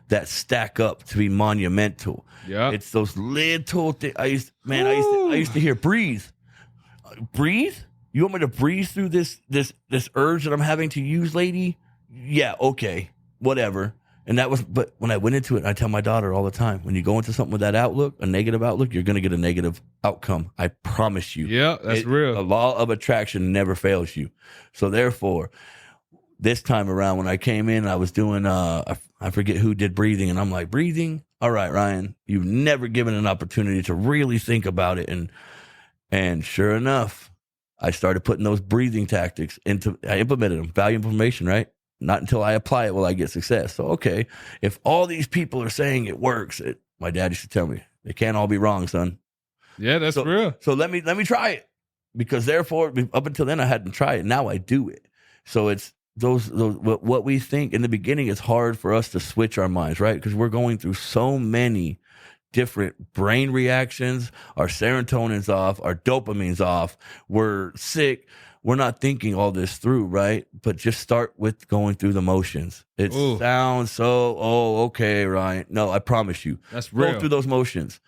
that stack up to be monumental. Yeah, it's those little things. I used to hear breathe. You want me to breathe through this urge that I'm having to use, lady? Yeah, okay, whatever. And but when I went into it, I tell my daughter all the time, when you go into something with that outlook, a negative outlook, you're going to get a negative outcome. I promise you. Yeah, that's real. The law of attraction never fails you. So therefore, this time around when I came in, I was doing, I forget who did breathing. And I'm like, breathing? All right, Ryan, you've never given an opportunity to really think about it. And sure enough, I started putting those breathing tactics I implemented them. Value information, right? Not until I apply it will I get success. So, okay, if all these people are saying it works, my dad used to tell me, they can't all be wrong, son. Yeah, that's real. So let me try it, because therefore, up until then, I hadn't tried it. Now I do it. So it's those what we think in the beginning. It's hard for us to switch our minds, right? Because we're going through so many different brain reactions. Our serotonin's off, our dopamine's off. We're sick. We're not thinking all this through, right? But just start with going through the motions. It sounds so, okay, Ryan. No, I promise you. That's real. Go through those motions.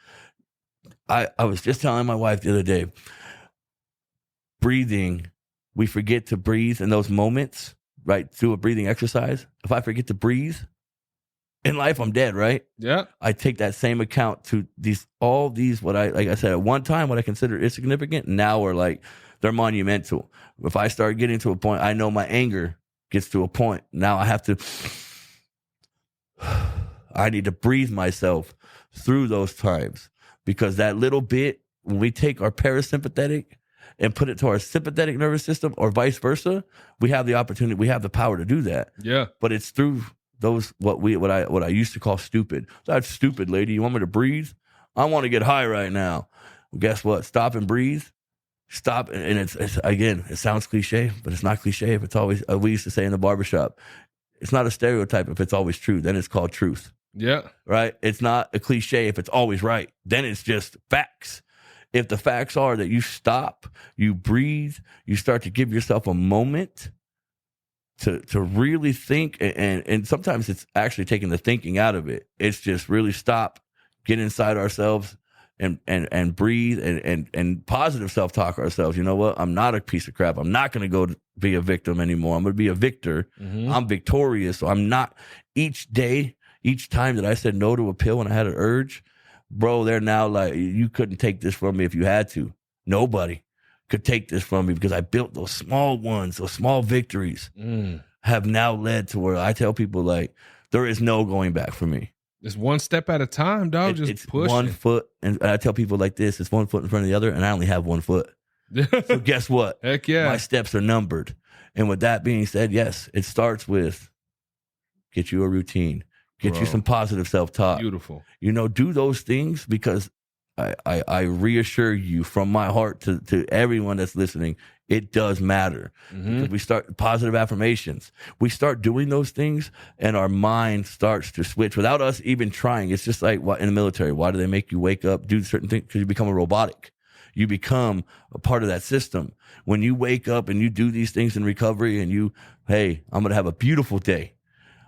I was just telling my wife the other day, breathing, we forget to breathe in those moments, right? Through a breathing exercise. If I forget to breathe in life, I'm dead, right? Yeah. I take that same account to all these, like I said, at one time, what I consider insignificant, now we're like, they're monumental. If I start getting to a point, I know my anger gets to a point. Now I need to breathe myself through those times, because that little bit, when we take our parasympathetic and put it to our sympathetic nervous system or vice versa, we have the opportunity, we have the power to do that. Yeah. But it's through what I used to call stupid. That's stupid, lady. You want me to breathe? I want to get high right now. Well, guess what? Stop and breathe. Stop. And it's again, it sounds cliche, but it's not cliche if it's always, we used to say in the barbershop, it's not a stereotype if it's always true. Then it's called truth. Yeah. Right? It's not a cliche if it's always right. Then it's just facts. If the facts are that you stop, you breathe, you start to give yourself a moment to really think, and sometimes it's actually taking the thinking out of it. It's just really stop, get inside ourselves and breathe and positive self-talk ourselves. You know what? I'm not a piece of crap. I'm not going to go be a victim anymore. I'm going to be a victor. Mm-hmm. I'm victorious. So I'm not, each day, each time that I said no to a pill when I had an urge, bro, they're now like, you couldn't take this from me if you had to. Nobody could take this from me because I built those small ones, those small victories have now led to where I tell people like, there is no going back for me. It's one step at a time, dog. Just push one foot. And I tell people like this, it's one foot in front of the other, and I only have 1 foot. So guess what? Heck yeah. My steps are numbered. And with that being said, yes, it starts with get you a routine, get you some positive self-talk. Beautiful. You know, do those things because I reassure you from my heart to everyone that's listening, it does matter. Mm-hmm. Because we start positive affirmations. We start doing those things and our mind starts to switch without us even trying. It's just like in the military. Why do they make you wake up, do certain things? Because you become a robotic. You become a part of that system. When you wake up and you do these things in recovery and hey, I'm going to have a beautiful day.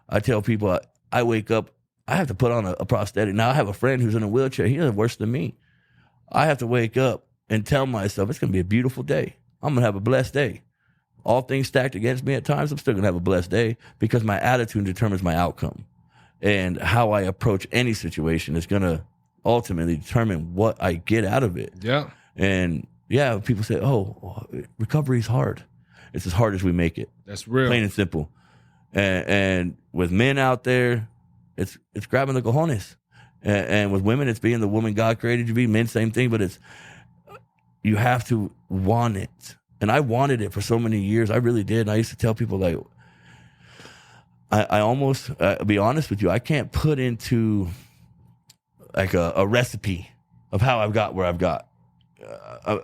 I tell people I wake up, I have to put on a prosthetic. Now I have a friend who's in a wheelchair. He does worse than me. I have to wake up and tell myself it's going to be a beautiful day. I'm going to have a blessed day. All things stacked against me at times, I'm still going to have a blessed day because my attitude determines my outcome. And how I approach any situation is going to ultimately determine what I get out of it. Yeah. And yeah, people say, oh, recovery is hard. It's as hard as we make it. That's real. Plain and simple. And with men out there, it's grabbing the cojones. And with women, it's being the woman God created you to be. Men, same thing, but you have to want it. And I wanted it for so many years. I really did. And I used to tell people, like, I almost, be honest with you, I can't put into like a recipe of how I've got where I've got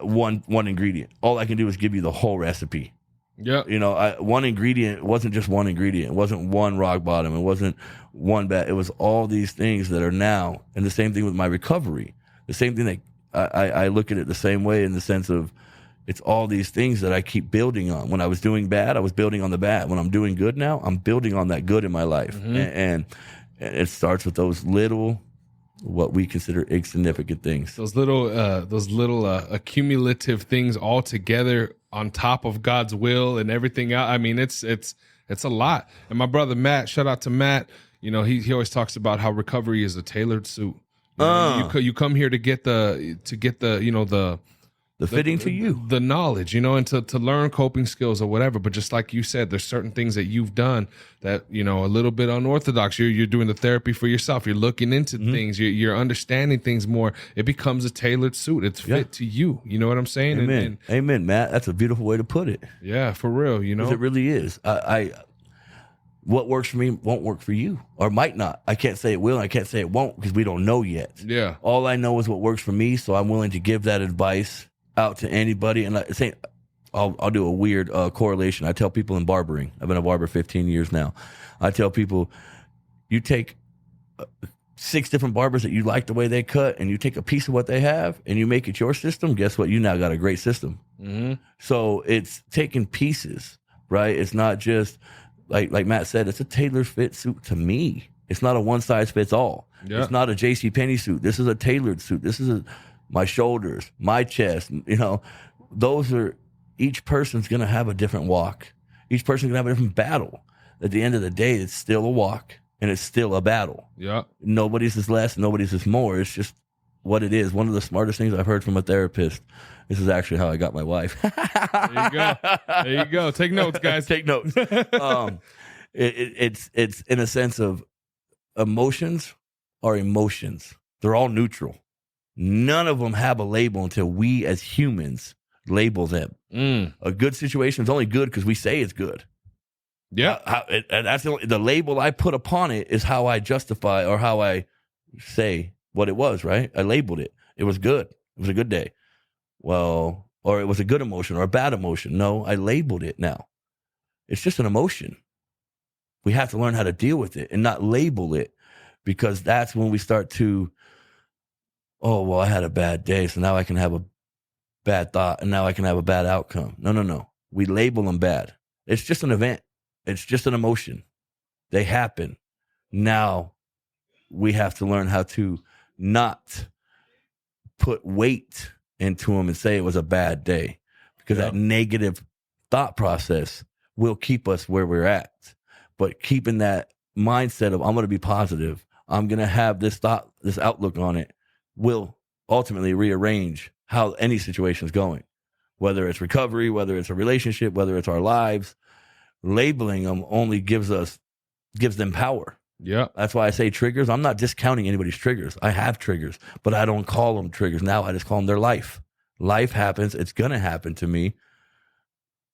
one ingredient. All I can do is give you the whole recipe. Yeah. You know, one ingredient wasn't just one ingredient. It wasn't one rock bottom. It wasn't one bad. It was all these things that are now, and the same thing with my recovery. The same thing that I look at it the same way in the sense of it's all these things that I keep building on. When I was doing bad, I was building on the bad. When I'm doing good now, I'm building on that good in my life. Mm-hmm. And it starts with those little, what we consider insignificant things. Those little accumulative things all together on top of God's will and everything else. I mean, it's a lot. And my brother Matt, shout out to Matt. You know, he always talks about how recovery is a tailored suit. You come here to get the you know the fitting to you, the knowledge, you know, and to learn coping skills or whatever. But just like you said, there's certain things that you've done that, you know, a little bit unorthodox. You're doing the therapy for yourself. You're looking into things. You're understanding things more. It becomes a tailored suit. It's fit to you. You know what I'm saying? Amen. Amen, Matt. That's a beautiful way to put it. Yeah, for real. You know, it really is. What works for me won't work for you, or might not. I can't say it will, and I can't say it won't because we don't know yet. Yeah. All I know is what works for me, so I'm willing to give that advice out to anybody. And I'll do a weird correlation. I tell people in barbering. I've been a barber 15 years now. I tell people, you take 6 different barbers that you like the way they cut, and you take a piece of what they have, and you make it your system. Guess what? You now got a great system. Mm-hmm. So it's taking pieces, right? It's not just like Matt said. It's a tailor fit suit to me. It's not a one size fits all. Yeah. It's not a JCPenney suit. This is a tailored suit. This is my shoulders, my chest, you know, each person's going to have a different walk. Each person's going to have a different battle. At the end of the day, it's still a walk and it's still a battle. Yeah. Nobody's is less, nobody's is more. It's just what it is. One of the smartest things I've heard from a therapist. This is actually how I got my wife. There you go. There you go. Take notes, guys. Take notes. It's in a sense of emotions are emotions. They're all neutral. None of them have a label until we as humans label them. A good situation is only good because we say it's good. Yeah. And that's the label I put upon it is how I justify or how I say what it was, right? I labeled it. It was good. It was a good day. Well, or it was a good emotion or a bad emotion. No, I labeled it now. It's just an emotion. We have to learn how to deal with it and not label it, because that's when we start to, oh, well, I had a bad day, so now I can have a bad thought and now I can have a bad outcome. No. We label them bad. It's just an event. It's just an emotion. They happen. Now we have to learn how to not put weight into them and say it was a bad day, because that negative thought process will keep us where we're at. But keeping that mindset of I'm going to be positive, I'm going to have this thought, this outlook on it, will ultimately rearrange how any situation is going, whether it's recovery, whether it's a relationship, whether it's our lives. Labeling them only gives them power. Yeah. That's why I say triggers. I'm not discounting anybody's triggers. I have triggers, but I don't call them triggers. Now I just call them their life. Life happens. It's going to happen to me.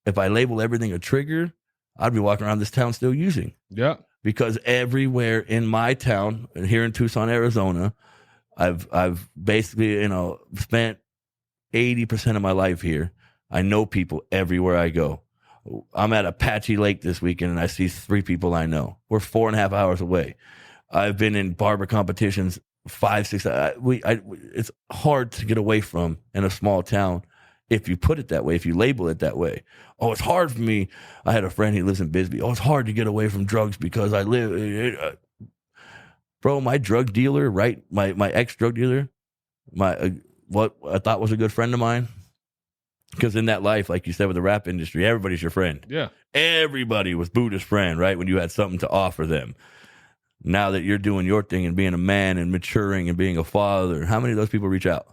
If I label everything a trigger, I'd be walking around this town still using. Yeah. Because everywhere in my town, here in Tucson, Arizona, I've basically, spent 80% of my life here. I know people everywhere I go. I'm at Apache Lake this weekend and I see 3 people I know. We're 4.5 hours away. I've been in barber competitions 5, 6. It's hard to get away from in a small town if you put it that way, if you label it that way. Oh, it's hard for me. I had a friend, he lives in Bisbee. Oh, it's hard to get away from drugs because I live. Bro, my drug dealer, right? My ex-drug dealer, what I thought was a good friend of mine. Because in that life, like you said, with the rap industry, everybody's your friend. Yeah. Everybody was Buddha's friend, right? When you had something to offer them. Now that you're doing your thing and being a man and maturing and being a father, how many of those people reach out?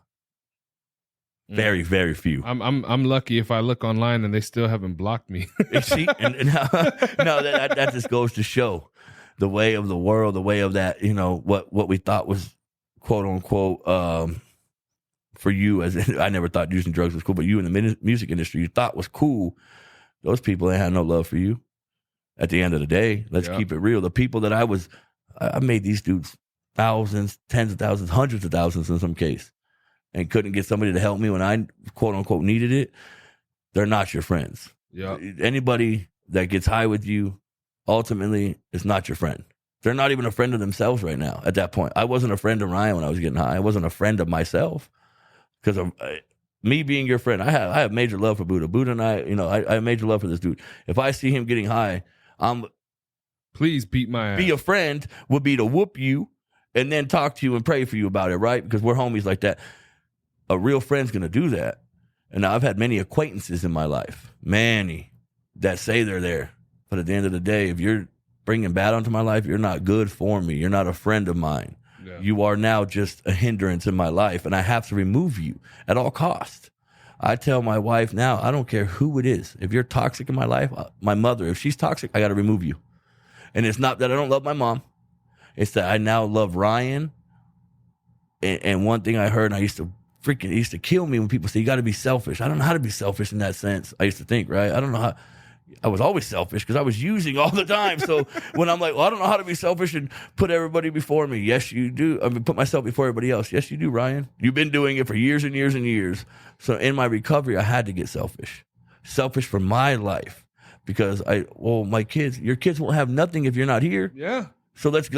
Very, very few. I'm lucky if I look online and they still haven't blocked me. See, and no, that just goes to show the way of the world, the way of that, what we thought was quote unquote, for you, as I never thought using drugs was cool, but you in the music industry, you thought was cool. Those people ain't had no love for you. At the end of the day, let's keep it real. The people that I made these dudes thousands, tens of thousands, hundreds of thousands in some case, and couldn't get somebody to help me when I quote unquote needed it. They're not your friends. Yeah. Anybody that gets high with you ultimately is not your friend. They're not even a friend of themselves right now at that point. I wasn't a friend of Ryan when I was getting high. I wasn't a friend of myself. Because of me being your friend, I have major love for Buddha. Buddha and I have major love for this dude. If I see him getting high, please beat my ass. Be a friend would be to whoop you and then talk to you and pray for you about it, right? Because we're homies like that. A real friend's going to do that. And now I've had many acquaintances in my life, many, that say they're there. But at the end of the day, if you're bringing bad onto my life, you're not good for me. You're not a friend of mine. Yeah. You are now just a hindrance in my life, and I have to remove you at all costs. I tell my wife now, I don't care who it is. If you're toxic in my life, my mother, if she's toxic, I got to remove you. And it's not that I don't love my mom. It's that I now love Ryan. And one thing I heard, and it used to kill me when people say, you got to be selfish. I don't know how to be selfish in that sense. I used to think, right? I don't know how. I was always selfish because I was using all the time. So when I'm like, well, I don't know how to be selfish and put everybody before me. Yes, you do. I mean, put myself before everybody else. Yes, you do, Ryan. You've been doing it for years and years and years. So in my recovery, I had to get selfish for my life, because my kids, your kids won't have nothing if you're not here. Yeah. So let's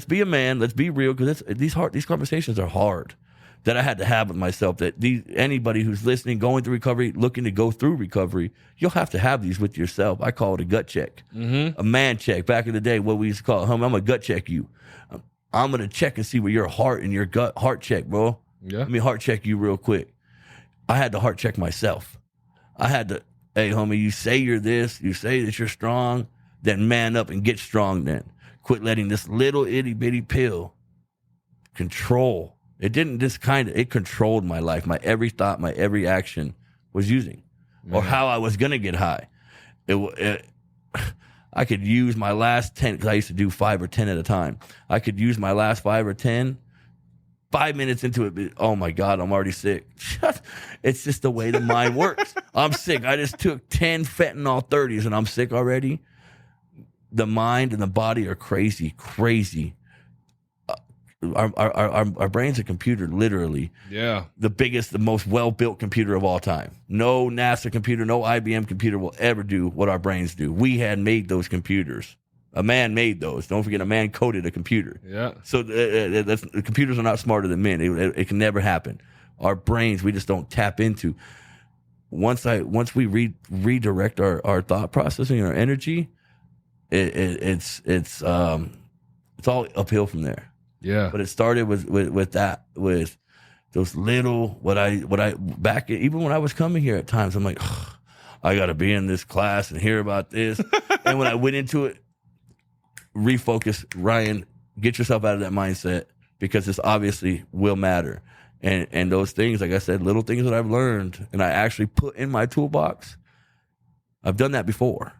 be a man. Let's be real, because these conversations are hard. That I had to have with myself, that anybody who's listening, going through recovery, looking to go through recovery, you'll have to have these with yourself. I call it a gut check, a man check. Back in the day, what we used to call it, I'm going to gut check you. I'm going to check and see where your heart and your gut heart check, bro. Yeah. Let me heart check you real quick. I had to heart check myself. I had to, hey, homie, you say you're this, you say that you're strong, then man up and get strong then. Quit letting this little itty bitty pill control. It didn't it controlled my life. My every thought, my every action was using, or how I was going to get high. I could use my last 10, because I used to do 5 or 10 at a time. I could use my last 5 or 10, 5 minutes into it. Oh my God, I'm already sick. It's just the way the mind works. I'm sick. I just took 10 fentanyl 30s and I'm sick already. the mind and the body are crazy. Our brain's a computer, literally. Yeah. The biggest, the most well-built computer of all time. No NASA computer, no IBM computer will ever do what our brains do. We had made those computers. A man made those. Don't forget, a man coded a computer. Yeah. So the computers are not smarter than men. It can never happen. Our brains, we just don't tap into. Once we redirect our thought processing, our energy, it's all uphill from there. Yeah. But it started with those little even when I was coming here at times, I'm like, I got to be in this class and hear about this. And when I went into it, refocus, Ryan, get yourself out of that mindset, because this obviously will matter. And those things, like I said, little things that I've learned and I actually put in my toolbox, I've done that before.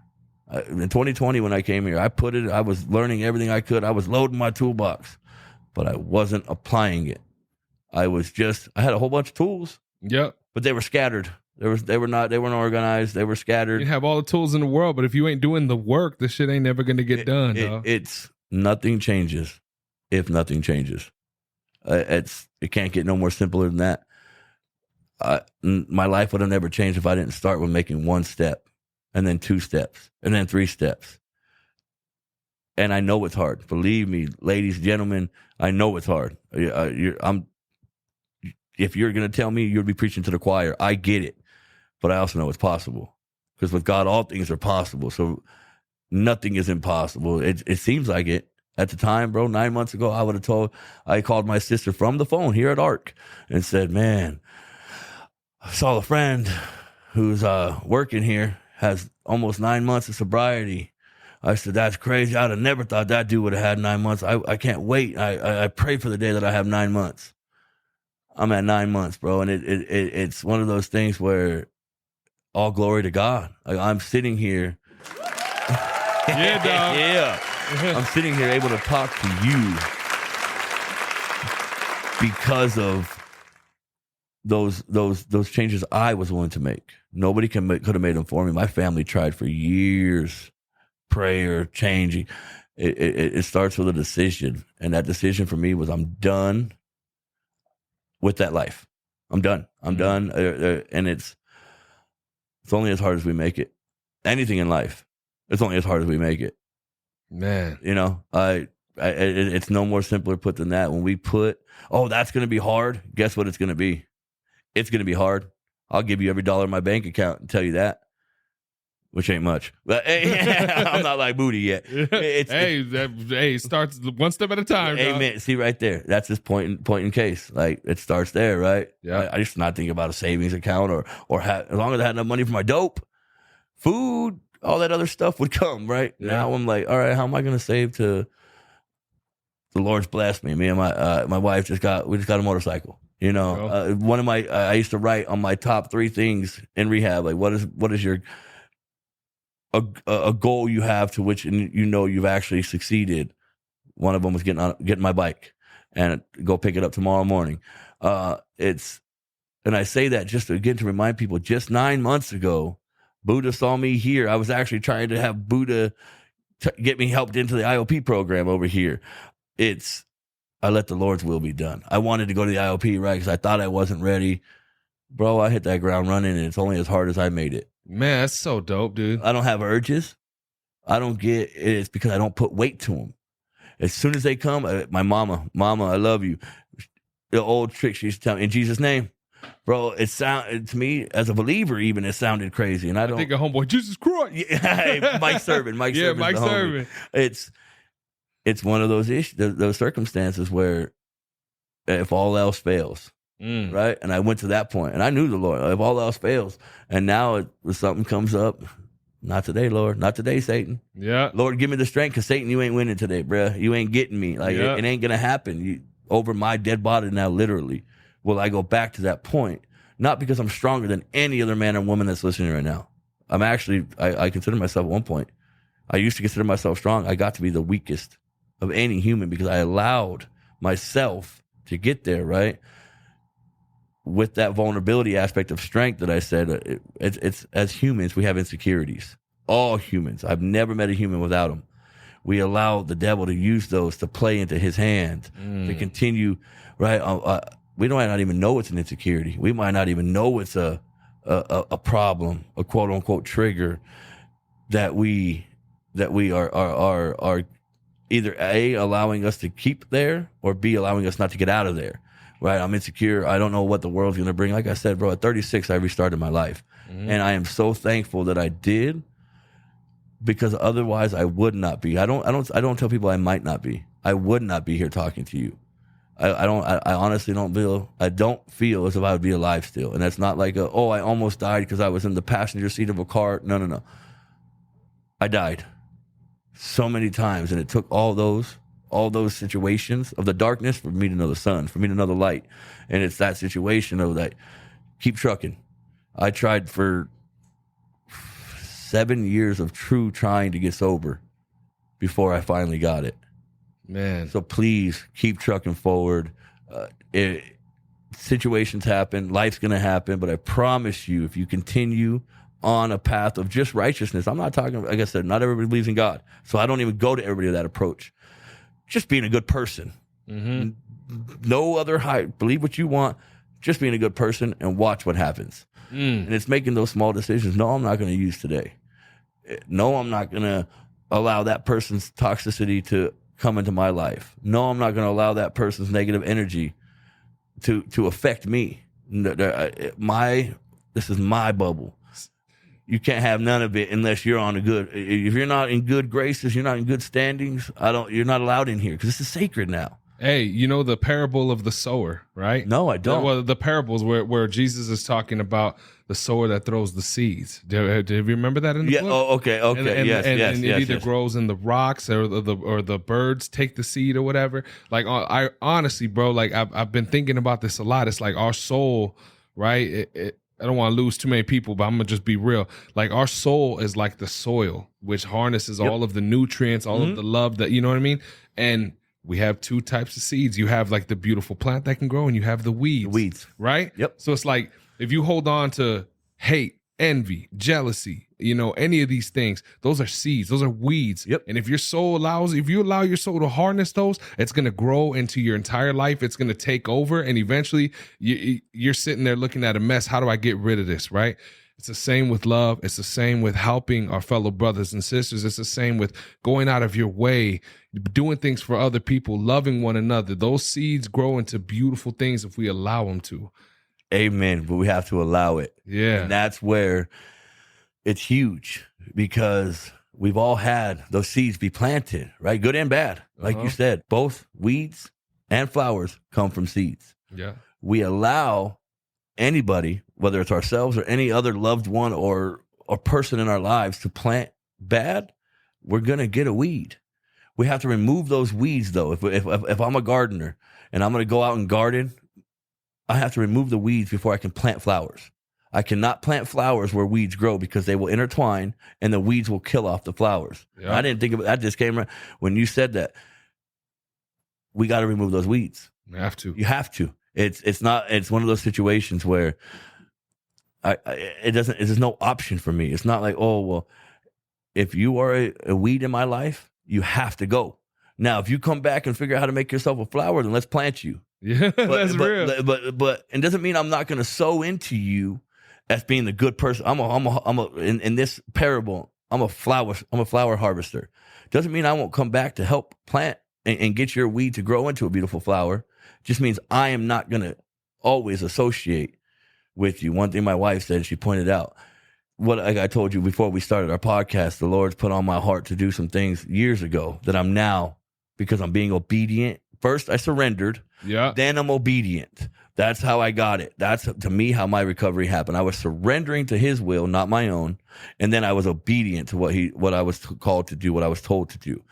In 2020, when I came here, I was learning everything I could. I was loading my toolbox, but I wasn't applying it. I had a whole bunch of tools. Yep. But they were scattered. They weren't organized. They were scattered. You have all the tools in the world, but if you ain't doing the work, this shit ain't never going to get done. It's nothing changes if nothing changes. It can't get no more simpler than that. My life would have never changed if I didn't start with making one step, and then 2 steps, and then 3 steps. And I know it's hard. Believe me, ladies, gentlemen, I know it's hard. If you're going to tell me, you'll be preaching to the choir. I get it. But I also know it's possible. Because with God, all things are possible. So nothing is impossible. It seems like it. At the time, bro, 9 months ago, I called my sister from the phone here at ARC and said, man, I saw a friend who's working here, has almost 9 months of sobriety. I said, that's crazy. I'd have never thought that dude would have had 9 months. I can't wait. I pray for the day that I have 9 months. I'm at 9 months, bro. And it's one of those things where all glory to God. Like, I'm sitting here. Yeah, dog. Yeah. I'm sitting here able to talk to you because of those changes I was willing to make. Nobody could have made them for me. My family tried for years. Prayer, changing. It starts with a decision. And that decision for me was, I'm done with that life. I'm done. And it's only as hard as we make it. Anything in life, it's only as hard as we make it. Man. You know, it's no more simpler put than that. When we put, that's going to be hard. Guess what it's going to be? It's going to be hard. I'll give you every dollar in my bank account and tell you that. Which ain't much. But I'm not like Booty yet. It starts one step at a time. Amen. Dog. See right there. That's his point in case. Like, it starts there, right? Yeah. I just not think about a savings account or as long as I had enough money for my dope, food, all that other stuff would come, right? Yeah. Now I'm like, all right, how am I going to save to? The Lord's blessed me. Me and my wife just got a motorcycle. You know, one of I used to write on my top 3 things in rehab. Like, what is your a goal you have to which you know you've actually succeeded. One of them was getting my bike and go pick it up tomorrow morning. And I say that just again to remind people, just 9 months ago, Buddha saw me here. I was actually trying to have Buddha get me helped into the IOP program over here. I let the Lord's will be done. I wanted to go to the IOP, right? Because I thought I wasn't ready. Bro, I hit that ground running, and it's only as hard as I made it. Man, that's so dope, dude. I don't have urges. I don't get it. It's because I don't put weight to them. As soon as they come, my mama, I love you. The old trick she used to tell me, in Jesus' name. Bro, to me, as a believer even, it sounded crazy. And I think of homeboy, Jesus Christ. Yeah, Mike Servin. Mike Servin. It's one of those issues, those circumstances where if all else fails, right? And I went to that point, and I knew the Lord. If all else fails, and now if something comes up, not today, Lord. Not today, Satan. Yeah. Lord, give me the strength, because Satan, you ain't winning today, bruh. You ain't getting me. Like, it ain't going to happen. Over my dead body now, literally, will I go back to that point. Not because I'm stronger than any other man or woman that's listening right now. I'm actually, I consider myself at one point, I used to consider myself strong. I got to be the weakest of any human because I allowed myself to get there, right? With that vulnerability aspect of strength that I said, it's as humans, we have insecurities. All humans. I've never met a human without them. we allow the devil to use those to play into his hands, to continue, right? We might not even know it's an insecurity. We might not even know it's a problem, a quote unquote trigger that we are either A, allowing us to keep there, or B, allowing us not to get out of there. Right? I'm insecure. I don't know what the world's going to bring. Like I said, bro, at 36, I restarted my life. And I am so thankful that I did, because otherwise I would not be. I don't tell people I might not be. I would not be here talking to you. I honestly don't feel as if I would be alive still. And that's not like I almost died because I was in the passenger seat of a car. No. I died so many times, and it took all those situations of the darkness for me to know the sun, for me to know the light. And it's that situation of that, keep trucking. I tried for 7 years of true trying to get sober before I finally got it. Man. So please keep trucking forward. Situations happen, life's going to happen, but I promise you, if you continue on a path of just righteousness, I'm not talking, like I said, not everybody believes in God. So I don't even go to everybody with that approach. Just being a good person. No other hype. Believe what you want. Just being a good person and watch what happens. And it's making those small decisions. No, I'm not going to use today. No, I'm not going to allow that person's toxicity to come into my life. No, I'm not going to allow that person's negative energy to affect me. This is my bubble. You can't have none of it unless you're on if you're not in good graces, you're not in good standings, you're not allowed in here, because this is sacred now. Hey, you know the parable of the sower, right? No, I don't. Well, the parables where Jesus is talking about the sower that throws the seeds. Do you remember that in the book? Oh, okay. Yes. It either grows in the rocks or the birds take the seed or whatever. Like, I honestly, bro, like I've been thinking about this a lot. It's like our soul, right? I don't want to lose too many people, but I'm going to just be real. Like, our soul is like the soil, which harnesses all of the nutrients, all of the love that, you know what I mean? And we have two types of seeds. You have like the beautiful plant that can grow, and you have the weeds. Right? Yep. So it's like, if you hold on to hate, envy, jealousy, any of these things, those are seeds, those are weeds. Yep. And if you allow your soul to harness those, it's going to grow into your entire life. It's going to take over. And eventually you're sitting there looking at a mess. How do I get rid of this? Right. It's the same with love. It's the same with helping our fellow brothers and sisters. It's the same with going out of your way, doing things for other people, loving one another. Those seeds grow into beautiful things if we allow them to. Amen. But we have to allow it. Yeah. And that's where it's huge, because we've all had those seeds be planted, right? Good and bad. Like you said, both weeds and flowers come from seeds. Yeah. We allow anybody, whether it's ourselves or any other loved one or person in our lives, to plant bad, we're going to get a weed. We have to remove those weeds, though. If I'm a gardener and I'm going to go out and garden, I have to remove the weeds before I can plant flowers. I cannot plant flowers where weeds grow, because they will intertwine and the weeds will kill off the flowers. Yeah. I didn't think of it. That just came around when you said that. We got to remove those weeds. You have to. You have to. It's one of those situations where there's no option for me. It's not like, oh, well, if you are a weed in my life, you have to go. Now, if you come back and figure out how to make yourself a flower, then let's plant you. Yeah, that's real. But it doesn't mean I'm not going to sow into you as being the good person. In this parable, I'm a flower harvester. Doesn't mean I won't come back to help plant and get your weed to grow into a beautiful flower. Just means I am not going to always associate with you. One thing my wife said, she pointed out, like I told you before we started our podcast, the Lord's put on my heart to do some things years ago that I'm now, because I'm being obedient. First, I surrendered. Yeah. Then I'm obedient. That's how I got it. That's, to me, how my recovery happened. I was surrendering to his will, not my own. And then I was obedient to what I was called to do, what I was told to do.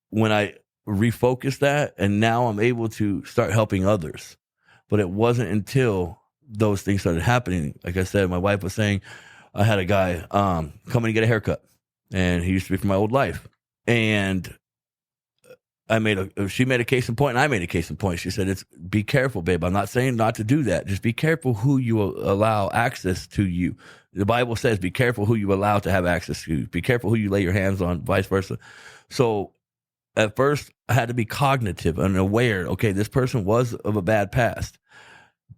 When I refocused that, and now I'm able to start helping others. But it wasn't until those things started happening. Like I said, my wife was saying, I had a guy come in to get a haircut, and he used to be from my old life. And she made a case in point, and I made a case in point. She said, be careful, babe. I'm not saying not to do that. Just be careful who you allow access to you. The Bible says, be careful who you allow to have access to you. Be careful who you lay your hands on, vice versa. So at first, I had to be cognitive and aware. Okay, this person was of a bad past.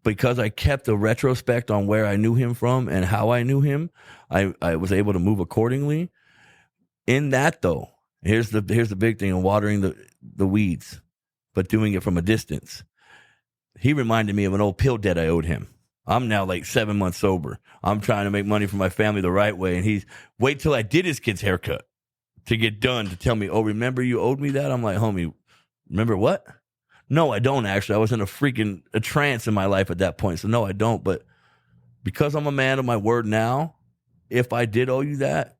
Because I kept a retrospect on where I knew him from and how I knew him, I was able to move accordingly. In that, though, here's the big thing in watering the weeds, but doing it from a distance. He reminded me of an old pill debt I owed him. I'm now like 7 months sober. I'm trying to make money for my family the right way. And he's, wait till I did his kid's haircut to get done to tell me, oh, remember you owed me that? I'm like, homie, remember what? No, I don't actually. I was in a trance in my life at that point. So no, I don't. But because I'm a man of my word now, if I did owe you that,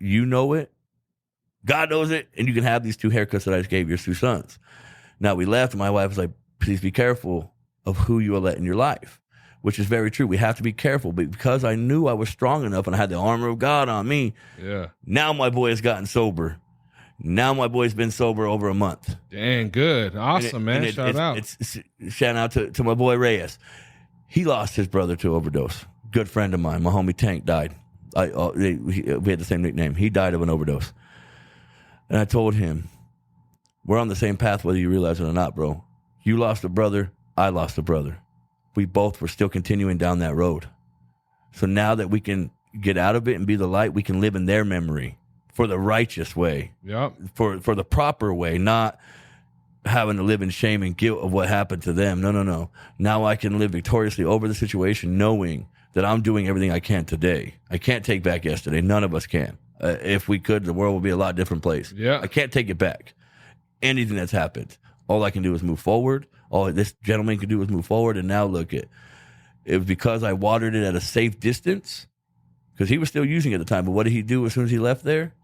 you know it. God knows it. And you can have these 2 haircuts that I just gave your 2 sons. Now we left and my wife was like, please be careful of who you are letting in your life, which is very true. We have to be careful. But because I knew I was strong enough and I had the armor of God on me, now my boy has gotten sober. Now my boy's been sober over a month. Dang, good. Awesome, man. Shout out. Shout out to my boy Reyes. He lost his brother to overdose. Good friend of mine. My homie Tank died. We had the same nickname. He died of an overdose. And I told him, we're on the same path whether you realize it or not, bro. You lost a brother. I lost a brother. We both were still continuing down that road. So now that we can get out of it and be the light, we can live in their memory. For the righteous way, for the proper way, not having to live in shame and guilt of what happened to them. No. Now I can live victoriously over the situation, knowing that I'm doing everything I can today. I can't take back yesterday. None of us can. If we could, the world would be a lot different place. I can't take it back. Anything that's happened, all I can do is move forward. All this gentleman can do is move forward. And now look it was because I watered it at a safe distance, because he was still using it at the time. But what did he do as soon as he left there?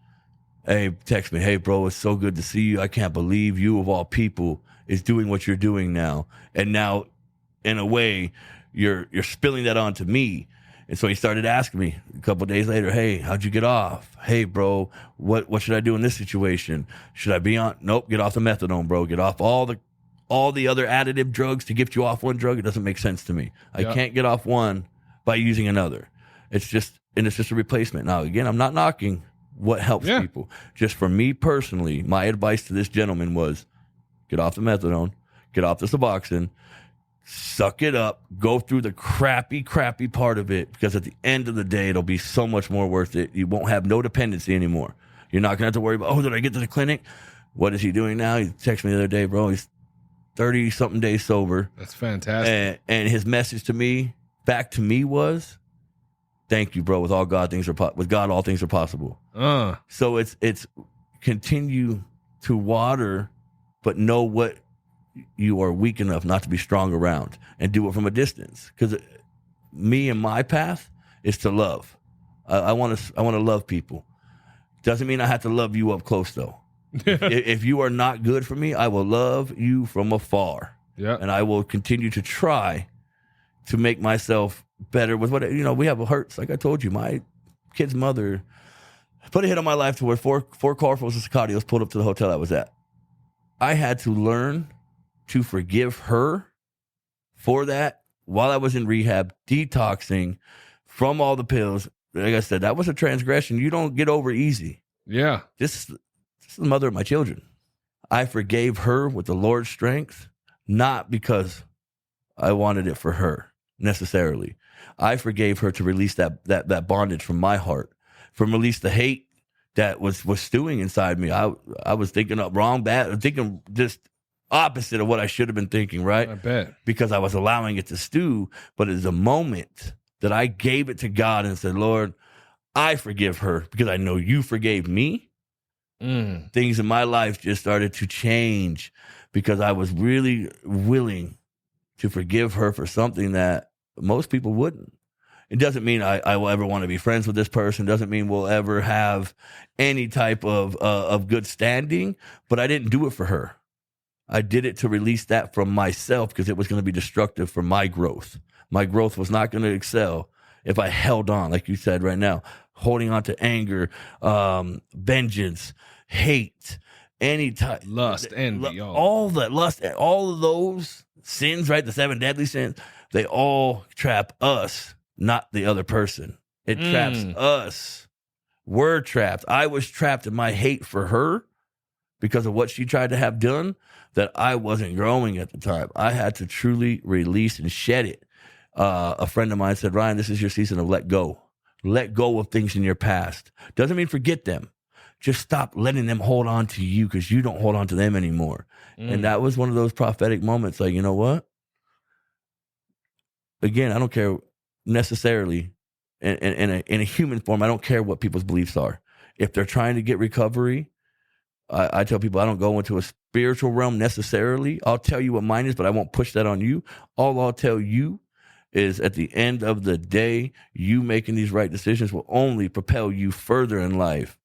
Hey, text me. Hey, bro, it's so good to see you. I can't believe you, of all people, is doing what you're doing now. And now, in a way, you're spilling that onto me. And so he started asking me a couple of days later, hey, how'd you get off? Hey, bro, what should I do in this situation? Should I be on? Nope, get off the methadone, bro. Get off all the other additive drugs to get you off one drug. It doesn't make sense to me. I can't get off one by using another. It's just a replacement. Now, again, I'm not knocking what helps people. Just for me personally, my advice to this gentleman was get off the methadone, get off the Suboxone, suck it up, go through the crappy part of it, because at the end of the day, it'll be so much more worth it. You won't have no dependency anymore. You're not going to have to worry about, oh, did I get to the clinic? What is he doing now? He texted me the other day, bro. He's 30-something days sober. That's fantastic. And his message to me, back to me, was, thank you, bro. With God, all things are possible. So it's continue to water, but know what you are weak enough not to be strong around, and do it from a distance. Because me and my path is to love. I want to love people. Doesn't mean I have to love you up close though. If you are not good for me, I will love you from afar. And I will continue to try to make myself better with what, we have hurts. Like I told you, my kid's mother put a hit on my life to where four Carfuls and Sicadios pulled up to the hotel I was at. I had to learn to forgive her for that while I was in rehab, detoxing from all the pills. Like I said, that was a transgression you don't get over easy. This is the mother of my children. I forgave her with the Lord's strength, not because I wanted it for her necessarily. I forgave her to release that bondage from my heart, from release the hate that was stewing inside me. I was thinking up wrong, bad, thinking just opposite of what I should have been thinking, right? I bet. Because I was allowing it to stew. But it's a moment that I gave it to God and said, Lord, I forgive her because I know you forgave me. Things in my life just started to change because I was really willing to forgive her for something that most people wouldn't. It doesn't mean I will ever want to be friends with this person. Doesn't mean we'll ever have any type of good standing. But I didn't do it for her. I did it to release that from myself because it was going to be destructive for my growth. My growth was not going to excel if I held on, like you said right now, holding on to anger, vengeance, hate, any type Lust, envy, all that lust, all of those sins, right? The 7 deadly sins, they all trap us, not the other person. It traps us. We're trapped. I was trapped in my hate for her because of what she tried to have done, that I wasn't growing at the time. I had to truly release and shed it. A friend of mine said, Ryan, this is your season of let go. Let go of things in your past. Doesn't mean forget them. Just stop letting them hold on to you, because you don't hold on to them anymore. And that was one of those prophetic moments. Like, you know what? Again, I don't care necessarily in a human form. I don't care what people's beliefs are. If they're trying to get recovery, I tell people I don't go into a spiritual realm necessarily. I'll tell you what mine is, but I won't push that on you. All I'll tell you is at the end of the day, you making these right decisions will only propel you further in life.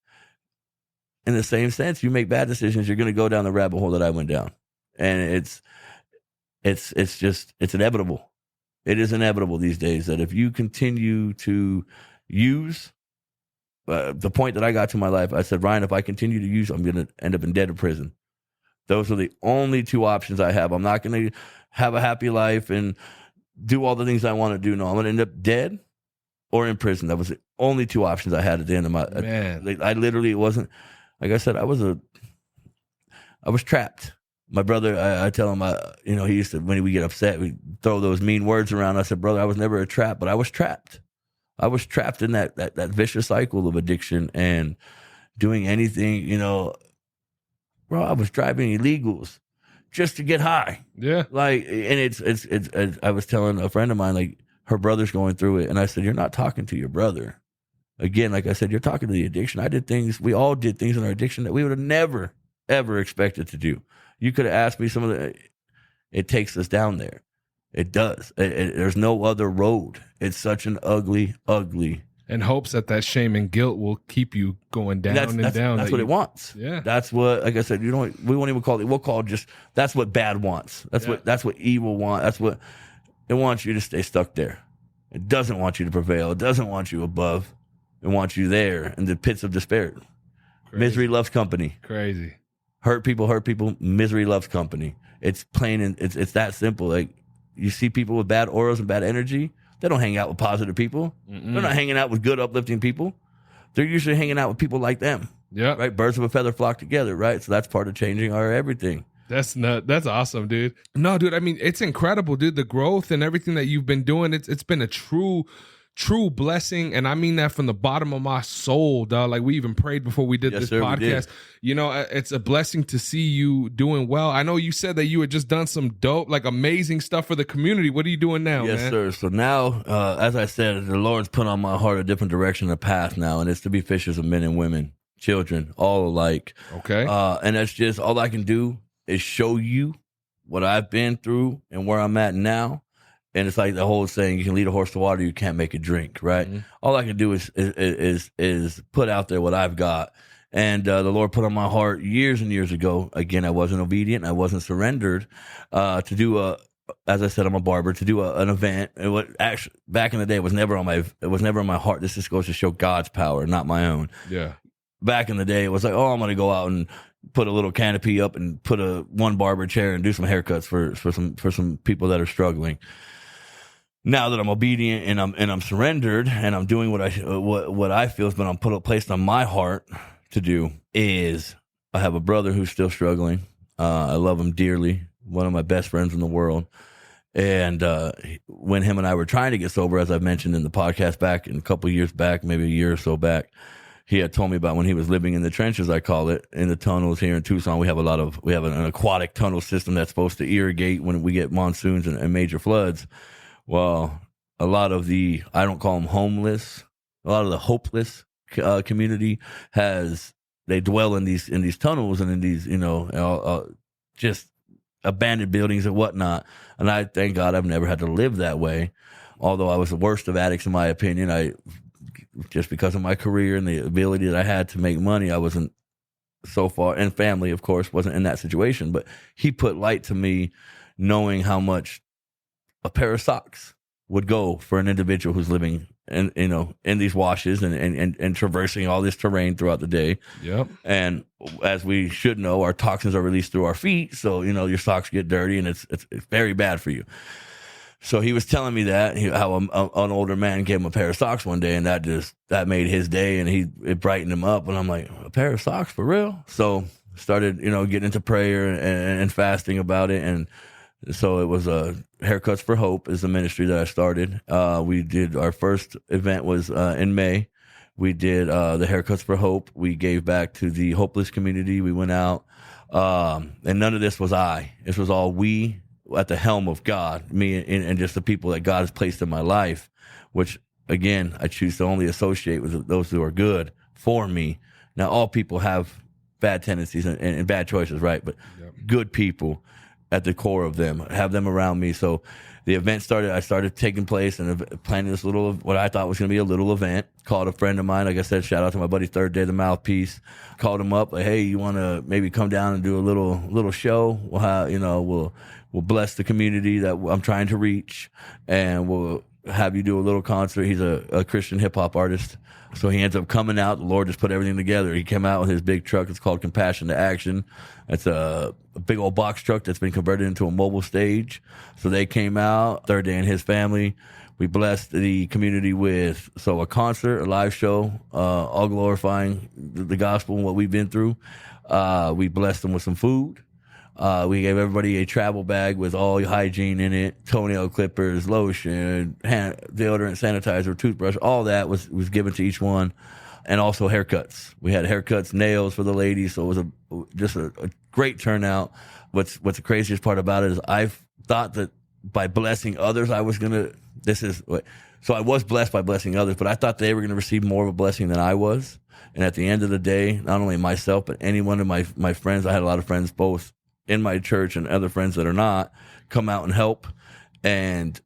In the same sense, you make bad decisions, you're going to go down the rabbit hole that I went down. And it's inevitable. It is inevitable these days that if you continue to use the point that I got to in my life, I said, Ryan, if I continue to use, I'm going to end up in dead or prison. Those are the only 2 options I have. I'm not going to have a happy life and do all the things I want to do. No, I'm going to end up dead or in prison. That was the only 2 options I had at the end of my. Man. I literally, it wasn't. Like I said, I was trapped. My brother, I tell him, he used to, when we get upset, we throw those mean words around. I said, brother, I was never a trap, but I was trapped. I was trapped in that vicious cycle of addiction and doing anything, bro, I was driving illegals just to get high. Yeah. Like, and it's I was telling a friend of mine, like, her brother's going through it. And I said, you're not talking to your brother. Again, like I said, you're talking to the addiction. We all did things in our addiction that we would have never, ever expected to do. You could have asked me some of it takes us down there. It does. There's no other road. It's such an ugly. And hopes that shame and guilt will keep you going down and down. That's what it wants. Yeah. That's what, like I said, we won't even call it, we'll call it just, that's what bad wants. That's what evil wants. That's what, it wants you to stay stuck there. It doesn't want you to prevail. It doesn't want you above. It wants you there in the pits of despair. Crazy. Misery loves company. Crazy. Hurt people. Misery loves company. It's plain and it's that simple. Like, you see people with bad auras and bad energy, they don't hang out with positive people. They're not hanging out with good, uplifting people. They're usually hanging out with people like them. Yeah. Right? Birds of a feather flock together, right? So that's part of changing our everything. That's awesome, dude. No, dude, I mean, it's incredible, dude. The growth and everything that you've been doing, it's been a true blessing, and I mean that from the bottom of my soul, dog. Like, we even prayed before we did this podcast. It's a blessing to see you doing well. I know you said that you had just done some dope, like, amazing stuff for the community. What are you doing now, man? Yes, sir. So now, as I said, the Lord's put on my heart a different direction, a path now, and it's to be fishers of men and women, children, all alike. Okay. And that's just all I can do is show you what I've been through and where I'm at now. And it's like the whole saying, you can lead a horse to water, you can't make it drink, right? Mm-hmm. All I can do is put out there what I've got. And the Lord put on my heart years and years ago. Again, I wasn't obedient. I wasn't surrendered to do as I said, I'm a barber, to do an event. Actually, back in the day, it was never on my heart. This just goes to show God's power, not my own. Yeah. Back in the day, it was like, I'm going to go out and put a little canopy up and put one barber chair and do some haircuts for some people that are struggling. Now that I'm obedient and I'm surrendered and I'm doing what I feel has been placed on my heart to do, is I have a brother who's still struggling. I love him dearly. One of my best friends in the world. And when him and I were trying to get sober, as I've mentioned in the podcast back in a couple of years back, maybe a year or so back, he had told me about when he was living in the trenches, I call it, in the tunnels here in Tucson. We have an aquatic tunnel system that's supposed to irrigate when we get monsoons and major floods. Well, a lot of I don't call them homeless, a lot of the hopeless community they dwell in these tunnels and in these, just abandoned buildings and whatnot. And I thank God I've never had to live that way. Although I was the worst of addicts in my opinion, just because of my career and the ability that I had to make money, I wasn't so far, and family, of course, wasn't in that situation. But he put light to me, knowing how much a pair of socks would go for an individual who's living in these washes and traversing all this terrain throughout the day. Yep. And as we should know, our toxins are released through our feet. So, your socks get dirty and it's very bad for you. So he was telling me that how an older man gave him a pair of socks one day, and that made his day, and it brightened him up. And I'm like, a pair of socks for real? So started, getting into prayer and fasting about it. And so it was Haircuts for Hope is the ministry that I started. We did our first event was in May. We did the Haircuts for Hope. We gave back to the hopeless community. We went out, and none of this was I. This was all we at the helm of God, me and just the people that God has placed in my life, which again, I choose to only associate with those who are good for me. Now, all people have bad tendencies and bad choices, right? But good people at the core of them, have them around me. So the event started, I started taking place and planning this little, what I thought was going to be a little event. Called a friend of mine, like I said, shout out to my buddy Third Day, the Mouthpiece. Called him up, like, hey, you want to maybe come down and do a little show? We'll have, we'll bless the community that I'm trying to reach, and we'll have you do a little concert. He's a Christian hip hop artist. So he ends up coming out. The Lord just put everything together. He came out with his big truck. It's called Compassion to Action. It's a big old box truck that's been converted into a mobile stage. So they came out, Third Day and his family. We blessed the community with a concert, a live show, all glorifying the gospel and what we've been through. We blessed them with some food. We gave everybody a travel bag with all your hygiene in it, toenail clippers, lotion, hand, deodorant, sanitizer, toothbrush, all that was given to each one. And also haircuts. We had haircuts, nails for the ladies. So it was just a great turnout. What's the craziest part about it is I thought that by blessing others, I was going to, so I was blessed by blessing others, but I thought they were going to receive more of a blessing than I was. And at the end of the day, not only myself, but any one of my friends, I had a lot of friends both in my church and other friends that are not, come out and help. And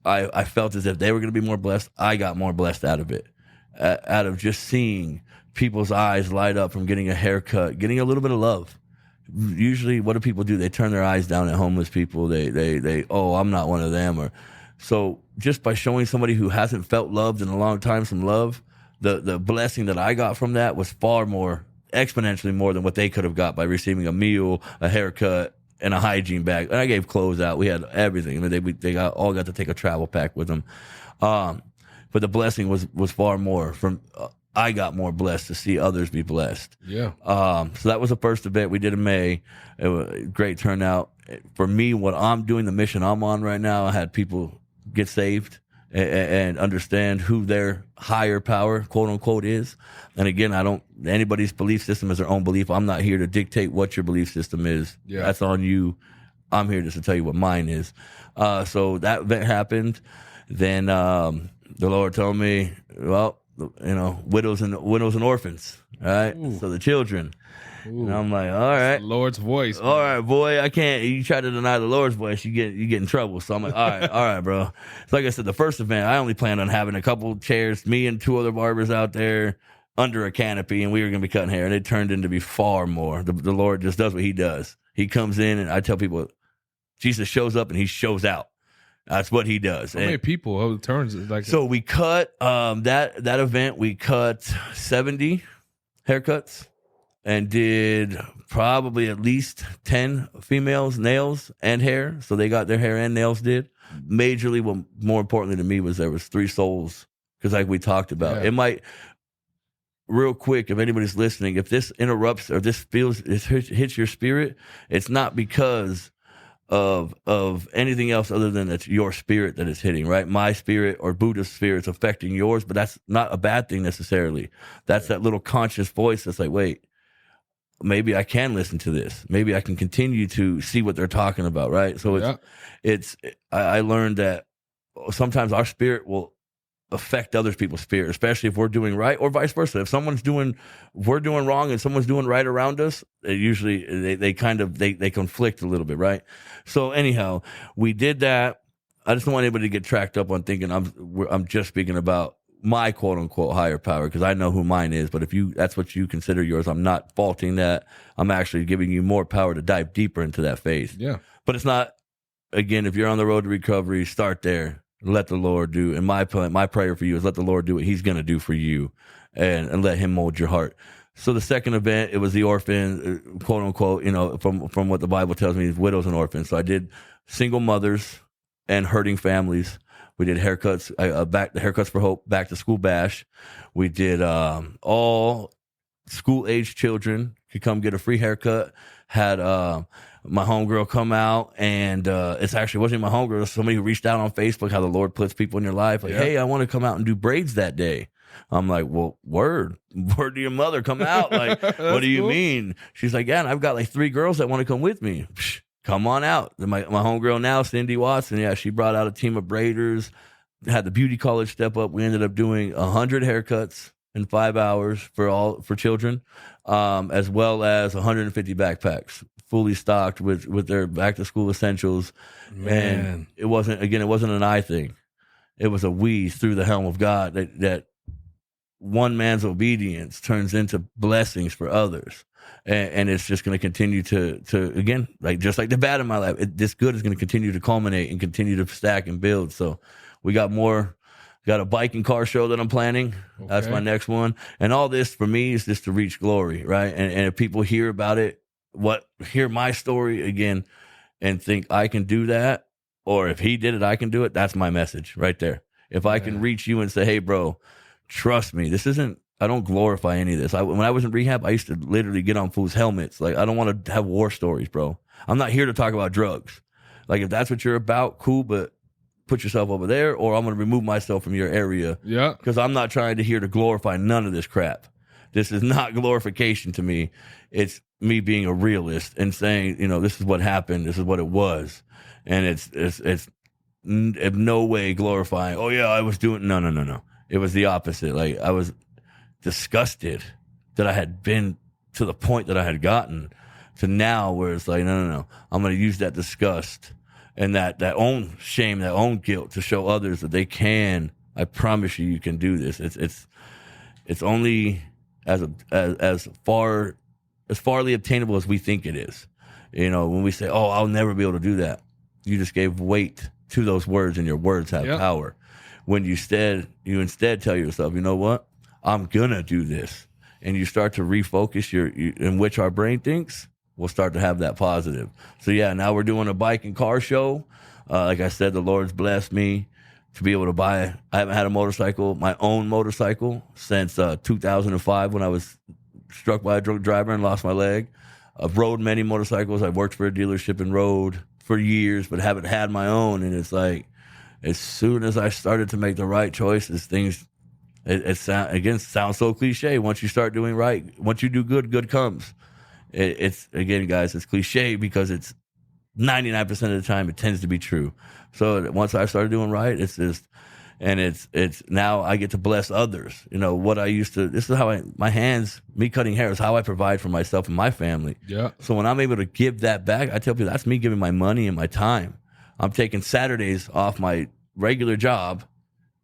I felt as if they were going to be more blessed. I got more blessed out of it, out of just seeing people's eyes light up from getting a haircut, getting a little bit of love. Usually, what do people do? They turn their eyes down at homeless people. They oh, I'm not one of them. Or so just by showing somebody who hasn't felt loved in a long time some love, the blessing that I got from that was far more, exponentially more than what they could have got by receiving a meal, a haircut, and a hygiene bag. And I gave clothes out. We had everything. I mean, they all got to take a travel pack with them. But the blessing was far more from. I got more blessed to see others be blessed. Yeah. So that was the first event we did in May. It was a great turnout. For me, what I'm doing, the mission I'm on right now, I had people get saved and understand who their higher power, quote unquote, is. And again, anybody's belief system is their own belief. I'm not here to dictate what your belief system is. Yeah. That's on you. I'm here just to tell you what mine is. So that event happened. Then the Lord told me, well, widows and orphans, right? Ooh. So the children. Ooh. And I'm like, all right. The Lord's voice. All right, boy, I can't. You try to deny the Lord's voice, you get in trouble. So I'm like, all right, bro. So like I said, the first event, I only planned on having a couple chairs, me and two other barbers out there under a canopy, and we were going to be cutting hair. And it turned into be far more. The Lord just does what he does. He comes in, and I tell people, Jesus shows up and he shows out. That's what he does. How many people? Oh, it turns like so. We cut that event. We cut 70 haircuts and did probably at least 10 females nails and hair. So they got their hair and nails did. Majorly, what more importantly to me was there was 3 souls, because like we talked about, It might real quick. If anybody's listening, if this interrupts or this hits your spirit, it's not because of anything else other than it's your spirit that is hitting, right? My spirit or Buddha's spirit's affecting yours, but that's not a bad thing necessarily. That's that little conscious voice that's like, wait, maybe I can listen to this. Maybe I can continue to see what they're talking about, right? So I learned that sometimes our spirit will affect other people's spirit, especially if we're doing right, or vice versa. If we're doing wrong and someone's doing right around us, usually they conflict a little bit, right? So anyhow, we did that. I just don't want anybody to get tracked up on thinking I'm just speaking about my quote unquote higher power, because I know who mine is. But if that's what you consider yours, I'm not faulting that. I'm actually giving you more power to dive deeper into that faith. Yeah. But it's not, again, if you're on the road to recovery, start there. let the Lord do. And my prayer for you is let the Lord do what He's going to do for you, and let Him mold your heart. So the second event, it was the orphan, quote unquote, from what the Bible tells me, is widows and orphans. So I did single mothers and hurting families. We did haircuts, the Haircuts for Hope, back to school bash. We did all school age children could come get a free haircut. Had my homegirl come out, and it's actually wasn't my homegirl. It was somebody who reached out on Facebook. How the Lord puts people in your life. Like, hey, I want to come out and do braids that day. I'm like, well, word to your mother, come out. Like, what do you mean? She's like, yeah, and I've got like 3 girls that want to come with me. Psh, come on out. My homegirl now, Cindy Watson, yeah, she brought out a team of braiders, had the beauty college step up. We ended up doing 100 haircuts in 5 hours for children, as well as 150 backpacks, fully stocked with their back to school essentials. Man. And it wasn't an I thing. It was a we through the helm of God that one man's obedience turns into blessings for others. And it's just going to continue to again, like just like the bad in my life, this good is going to continue to culminate and continue to stack and build. So we got a bike and car show that I'm planning. Okay. That's my next one. And all this for me is just to reach glory, right? And if people hear about it, hear my story again and think I can do that, or if he did it, I can do it. That's my message right there. If I can reach you and say, hey, bro, trust me, I don't glorify any of this. When I was in rehab, I used to literally get on fools' helmets. Like, I don't want to have war stories, bro. I'm not here to talk about drugs. Like, if that's what you're about, cool, but put yourself over there, or I'm going to remove myself from your area. Yeah. Because I'm not trying to glorify none of this crap. This is not glorification to me. It's me being a realist and saying, this is what happened. This is what it was. And it's in no way glorifying, oh yeah, I was doing, no. It was the opposite. Like, I was disgusted that I had been to the point that I had gotten to now where it's like, no. I'm going to use that disgust and that own shame, that own guilt to show others that they can. I promise you can do this. It's only as farly obtainable as we think it is. When we say, oh, I'll never be able to do that. You just gave weight to those words, and your words have power. When you instead tell yourself, you know what? I'm gonna do this. And you start to refocus in which our brain thinks, we'll start to have that positive. So yeah, now we're doing a bike and car show. Like I said, the Lord's blessed me to be able to buy. I haven't had my own motorcycle since 2005 when I was struck by a drunk driver and lost my leg. I've rode many motorcycles. I've worked for a dealership and rode for years, but haven't had my own. And it's like, as soon as I started to make the right choices, things, it sounds so cliche. Once you start doing right, once you do good, good comes. It's again, guys, it's cliche because it's 99% of the time it tends to be true. So once I started doing right, it's just, and it's now I get to bless others. What I used to, this is how me cutting hair is how I provide for myself and my family. Yeah. So when I'm able to give that back, I tell people that's me giving my money and my time. I'm taking Saturdays off my regular job,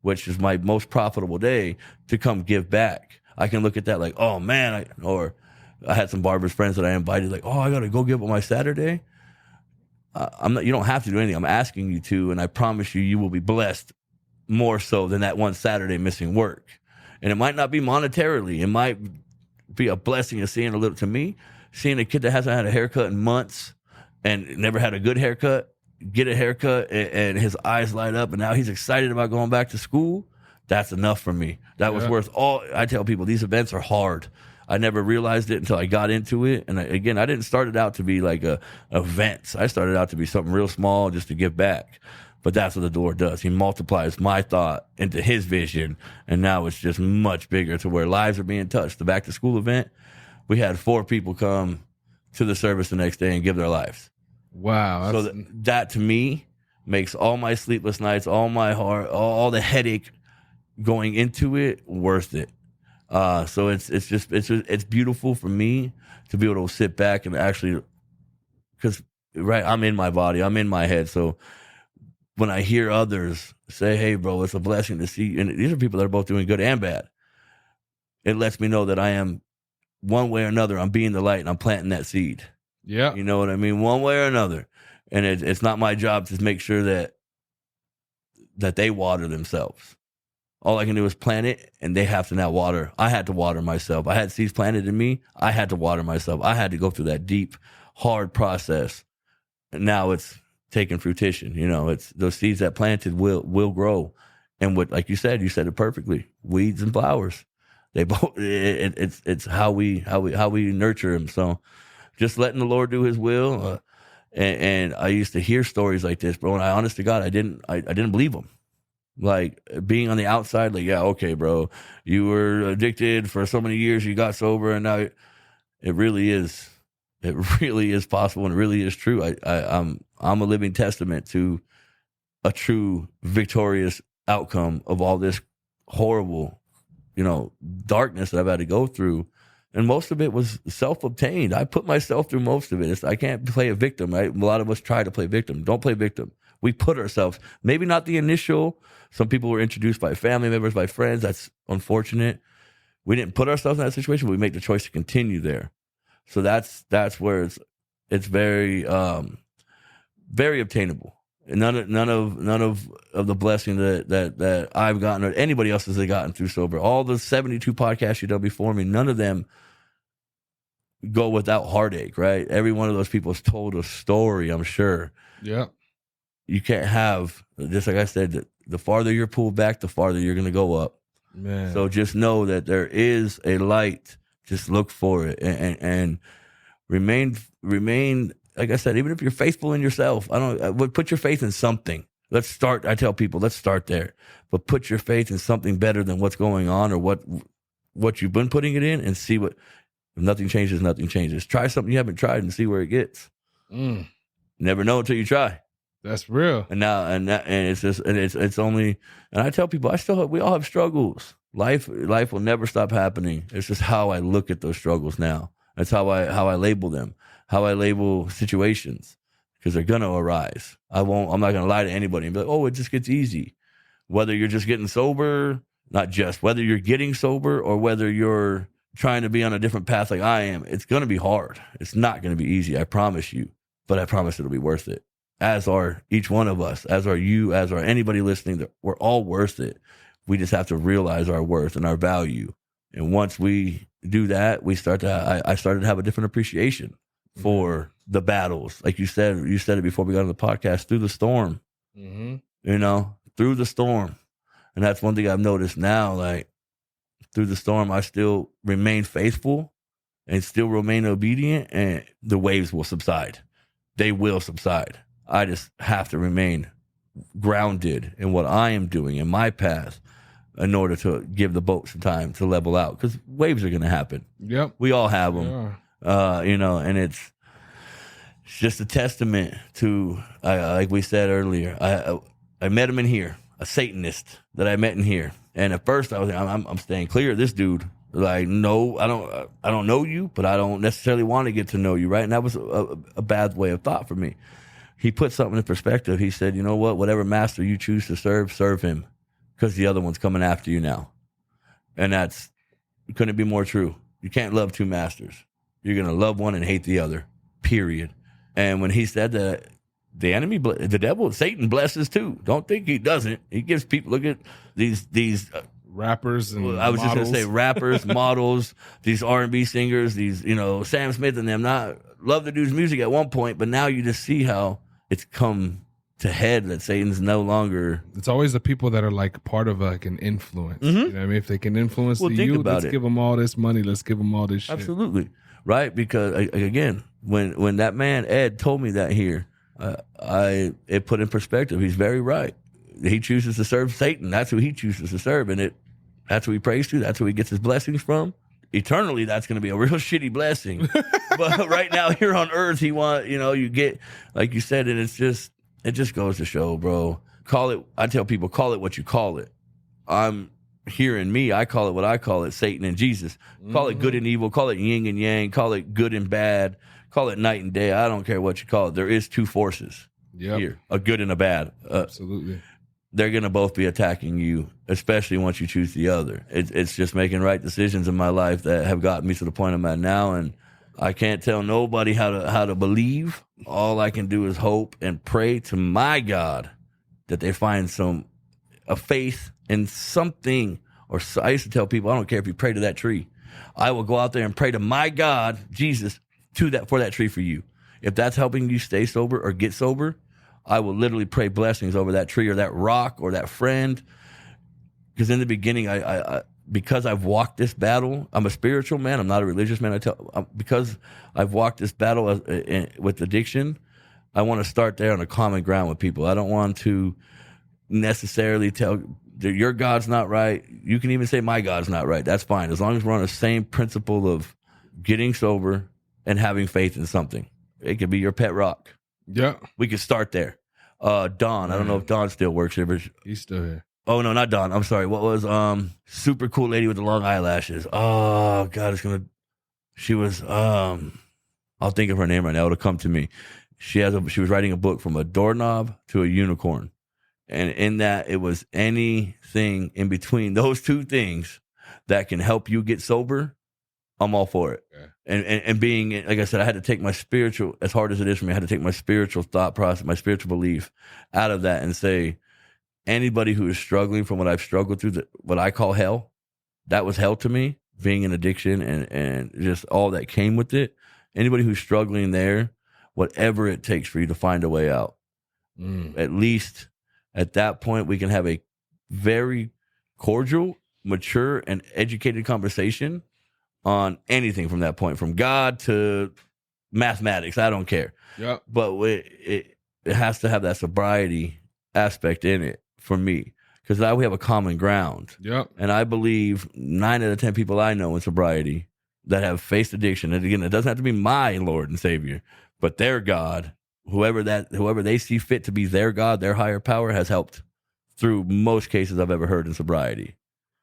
which is my most profitable day, to come give back. I can look at that like, oh man, I had some barber's friends that I invited, like, oh, I got to go give up my Saturday. You don't have to do anything. I'm asking you to, and I promise you will be blessed more so than that one Saturday missing work. And it might not be monetarily. It might be a blessing of seeing a kid that hasn't had a haircut in months and never had a good haircut, get a haircut and his eyes light up, and now he's excited about going back to school. That's enough for me. That was worth all. I tell people these events are hard. I never realized it until I got into it. And I didn't start it out to be like events. I started out to be something real small just to give back. But that's what the Lord does. He multiplies my thought into his vision. And now it's just much bigger to where lives are being touched. The back to school event, we had 4 people come to the service the next day and give their lives. Wow. So that to me makes all my sleepless nights, all my heart, all the headache going into it worth it. So it's beautiful for me to be able to sit back and actually, because I'm in my body, I'm in my head. So when I hear others say, hey bro, it's a blessing to see, and these are people that are both doing good and bad, it lets me know that I am, one way or another, I'm being the light and I'm planting that seed. Yeah. You know what I mean? One way or another. And it's not my job to make sure that that they water themselves. All I can do is plant it, and they have to now water. I had to water myself. I had seeds planted in me. I had to water myself. I had to go through that deep, hard process. And now it's taking fruition. It's those seeds that planted will grow. And what, like you said it perfectly. Weeds and flowers. They both. It's how we nurture them. So, just letting the Lord do His will. And I used to hear stories like this, bro. And honest to God, I didn't believe them. Like being on the outside, like, yeah, okay, bro, you were addicted for so many years, you got sober, and now it really is possible, and it really is true. I'm a living testament to a true victorious outcome of all this horrible, darkness that I've had to go through. And most of it was self-obtained. I put myself through most of it. I can't play a victim, right? A lot of us try to play victim. Don't play victim. We put ourselves, maybe not the initial. Some people were introduced by family members, by friends. That's unfortunate. We didn't put ourselves in that situation, but we make the choice to continue there. So that's where it's very, very obtainable. And none of the blessing that I've gotten or anybody else has gotten through sober. All the 72 podcasts you've done before me, none of them go without heartache, right? Every one of those people has told a story, I'm sure. Yeah. You can't have, just like I said, the farther you're pulled back, the farther you're going to go up. Man. So just know that there is a light. Just look for it and remain. Like I said, even if you're faithful in yourself, put your faith in something. Let's start. I tell people, let's start there. But put your faith in something better than what's going on or what you've been putting it in, and see what. If nothing changes, nothing changes. Try something you haven't tried and see where it gets. Never know until you try. That's real. And it's only. And I tell people, we all have struggles. Life will never stop happening. It's just how I look at those struggles now. That's how I label them. How I label situations, because they're gonna arise. I'm not gonna lie to anybody and be like, oh, it just gets easy. Whether you're just getting sober, whether you're getting sober or whether you're trying to be on a different path like I am, it's gonna be hard. It's not gonna be easy, I promise you. But I promise it'll be worth it. As are each one of us, as are you, as are anybody listening. We're all worth it. We just have to realize our worth and our value. And once we do that, I started to have a different appreciation for the battles. Like you said it before we got on the podcast, through the storm, through the storm. And that's one thing I've noticed now, like through the storm, I still remain faithful and still remain obedient, and the waves will subside. They will subside. I just have to remain grounded in what I am doing in my path in order to give the boat some time to level out, because waves are going to happen. Yep. We all have them. And it's just a testament to, like we said earlier, I met him in here, a Satanist that I met in here. And at first I was like, I'm staying clear of this dude. Like, no, I don't know you, but I don't necessarily want to get to know you, right? And that was a bad way of thought for me. He put something in perspective. He said, you know what? Whatever master you choose to serve him, because the other one's coming after you now. And couldn't be more true. You can't love two masters. You're going to love one and hate the other, period. And when he said that, the enemy, the devil, Satan blesses too. Don't think he doesn't. He gives people, look at these rappers and I was models. just going to say rappers, models, these R&B singers, these, Sam Smith and them. Not love the dude's music at one point, but now you just see how it's come to head that Satan's no longer. It's always the people that are like part of like an influence. Mm-hmm. You know what I mean? If they can influence the youth, let's give them all this money. Let's give them all this shit. Absolutely. Right? Because again, when that man, Ed, told me that here, it put in perspective. He's very right. He chooses to serve Satan. That's who he chooses to serve. And that's who he prays to. That's who he gets his blessings from. Eternally, that's going to be a real shitty blessing. But right now here on earth, you get, like you said, and it just goes to show, bro. I tell people, call it what you call it. I'm here in me. I call it what I call it, Satan and Jesus. Call it good and evil. Call it yin and yang. Call it good and bad. Call it night and day. I don't care what you call it. There is two forces here, a good and a bad. Absolutely. They're going to both be attacking you, especially once you choose the other. It's just making right decisions in my life that have gotten me to the point I'm at now, and I can't tell nobody how to believe. All I can do is hope and pray to my God that they find some a faith in something. Or I used to tell people, I don't care if you pray to that tree. I will go out there and pray to my God, Jesus, for that tree for you. If that's helping you stay sober or get sober, I will literally pray blessings over that tree or that rock or that friend. Because in the beginning, because I've walked this battle, I'm a spiritual man. I'm not a religious man. Because I've walked this battle with addiction, I want to start there on a common ground with people. I don't want to necessarily tell your God's not right. You can even say my God's not right. That's fine. As long as we're on the same principle of getting sober and having faith in something. It could be your pet rock. Yeah. We could start there. Don, I don't know if Don still works here, but He's still here. Oh no, not Dawn. I'm sorry. What was super cool lady with the long eyelashes? Oh God, she was I'll think of her name right now. It'll come to me. She was writing a book from a doorknob to a unicorn. And in that it was anything in between those two things that can help you get sober, I'm all for it. Okay. And being, like I said, I had to take my spiritual, as hard as it is for me, I had to take my spiritual thought process, my spiritual belief out of that and say, anybody who is struggling from what I've struggled through, what I call hell, that was hell to me, being in addiction and just all that came with it. Anybody who's struggling there, whatever it takes for you to find a way out. At least at that point, we can have a very cordial, mature, and educated conversation on anything from that point, from God to mathematics. I don't care. Yeah. But it has to have that sobriety aspect in it. For me, because now we have a common ground. Yep. And I believe 9 out of 10 people I know in sobriety that have faced addiction, and again, it doesn't have to be my Lord and Savior, but their God, whoever they see fit to be their God, their higher power, has helped through most cases I've ever heard in sobriety.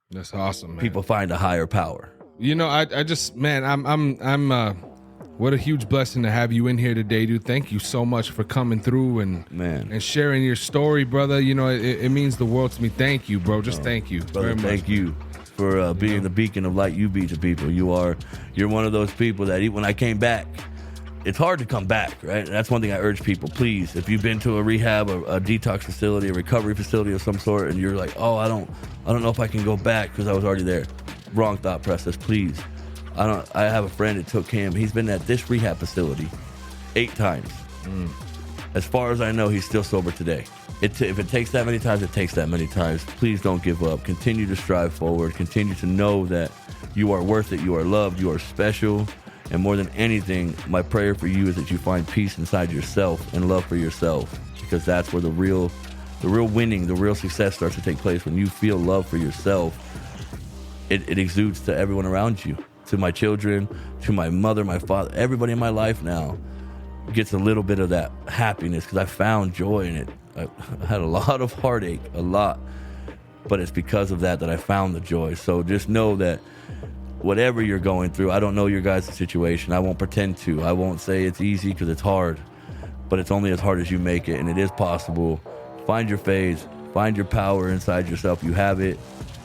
That's awesome, man. People find a higher power. You know, I just, man, I'm what a huge blessing to have you in here today, dude. Thank you so much for coming through and sharing your story, brother. You know, it means the world to me. Thank you, bro. Just thank you. Brother, very much. Thank you for being the beacon of light you be to people. You're one of those people that when I came back, it's hard to come back, right? And that's one thing I urge people. Please, if you've been to a rehab or a detox facility, a recovery facility of some sort, and you're like, oh, I don't know if I can go back because I was already there. Wrong thought process, please. I have a friend that took him. He's been at this rehab facility 8 times. As far as I know, he's still sober today. If it takes that many times, it takes that many times. Please don't give up. Continue to strive forward. Continue to know that you are worth it. You are loved. You are special. And more than anything, my prayer for you is that you find peace inside yourself and love for yourself, because that's where the real winning, the real success starts to take place. When you feel love for yourself, it exudes to everyone around you. To my children, to my mother, my father, everybody in my life now gets a little bit of that happiness because I found joy in it. I had a lot of heartache, a lot, but it's because of that I found the joy. So just know that whatever you're going through, I don't know your guys' situation. I won't pretend to. I won't say it's easy because it's hard, but it's only as hard as you make it, and it is possible. Find your phase, find your power inside yourself. You have it,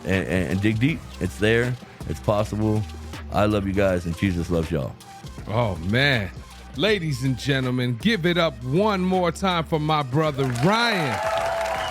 and dig deep. It's there. It's possible. I love you guys, and Jesus loves y'all. Oh, man. Ladies and gentlemen, give it up one more time for my brother, Ryan,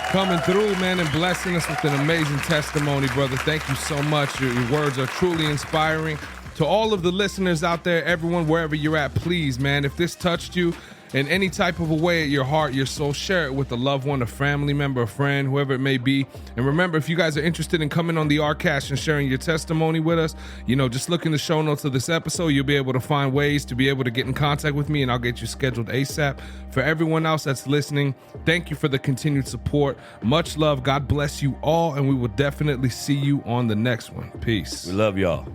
coming through, man, and blessing us with an amazing testimony, brother. Thank you so much. Your words are truly inspiring. To all of the listeners out there, everyone, wherever you're at, please, man, if this touched you in any type of a way at your heart, your soul, share it with a loved one, a family member, a friend, whoever it may be. And remember, if you guys are interested in coming on the Rcast and sharing your testimony with us, you know, just look in the show notes of this episode. You'll be able to find ways to be able to get in contact with me, and I'll get you scheduled ASAP. For everyone else that's listening, thank you for the continued support. Much love. God bless you all, and we will definitely see you on the next one. Peace. We love y'all.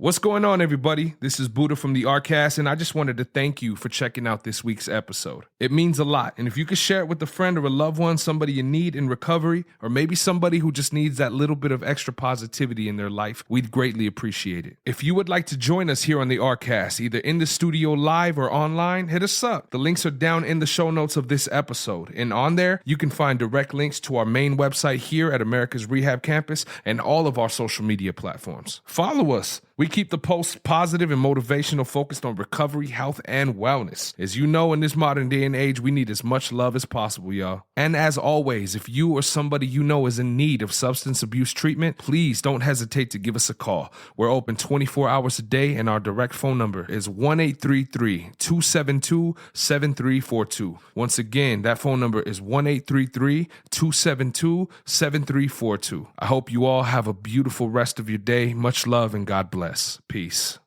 What's going on, everybody? This is Buddha from the Rcast, and I just wanted to thank you for checking out this week's episode. It means a lot, and if you could share it with a friend or a loved one, somebody in need in recovery, or maybe somebody who just needs that little bit of extra positivity in their life, we'd greatly appreciate it. If you would like to join us here on the Rcast, either in the studio live or online, hit us up. The links are down in the show notes of this episode, and on there, you can find direct links to our main website here at Americas Rehab Campus and all of our social media platforms. Follow us. We keep the posts positive and motivational, focused on recovery, health, and wellness. As you know, in this modern day and age, we need as much love as possible, y'all. And as always, if you or somebody you know is in need of substance abuse treatment, please don't hesitate to give us a call. We're open 24 hours a day, and our direct phone number is 1-833-272-7342. Once again, that phone number is 1-833-272-7342. I hope you all have a beautiful rest of your day. Much love and God bless. Peace.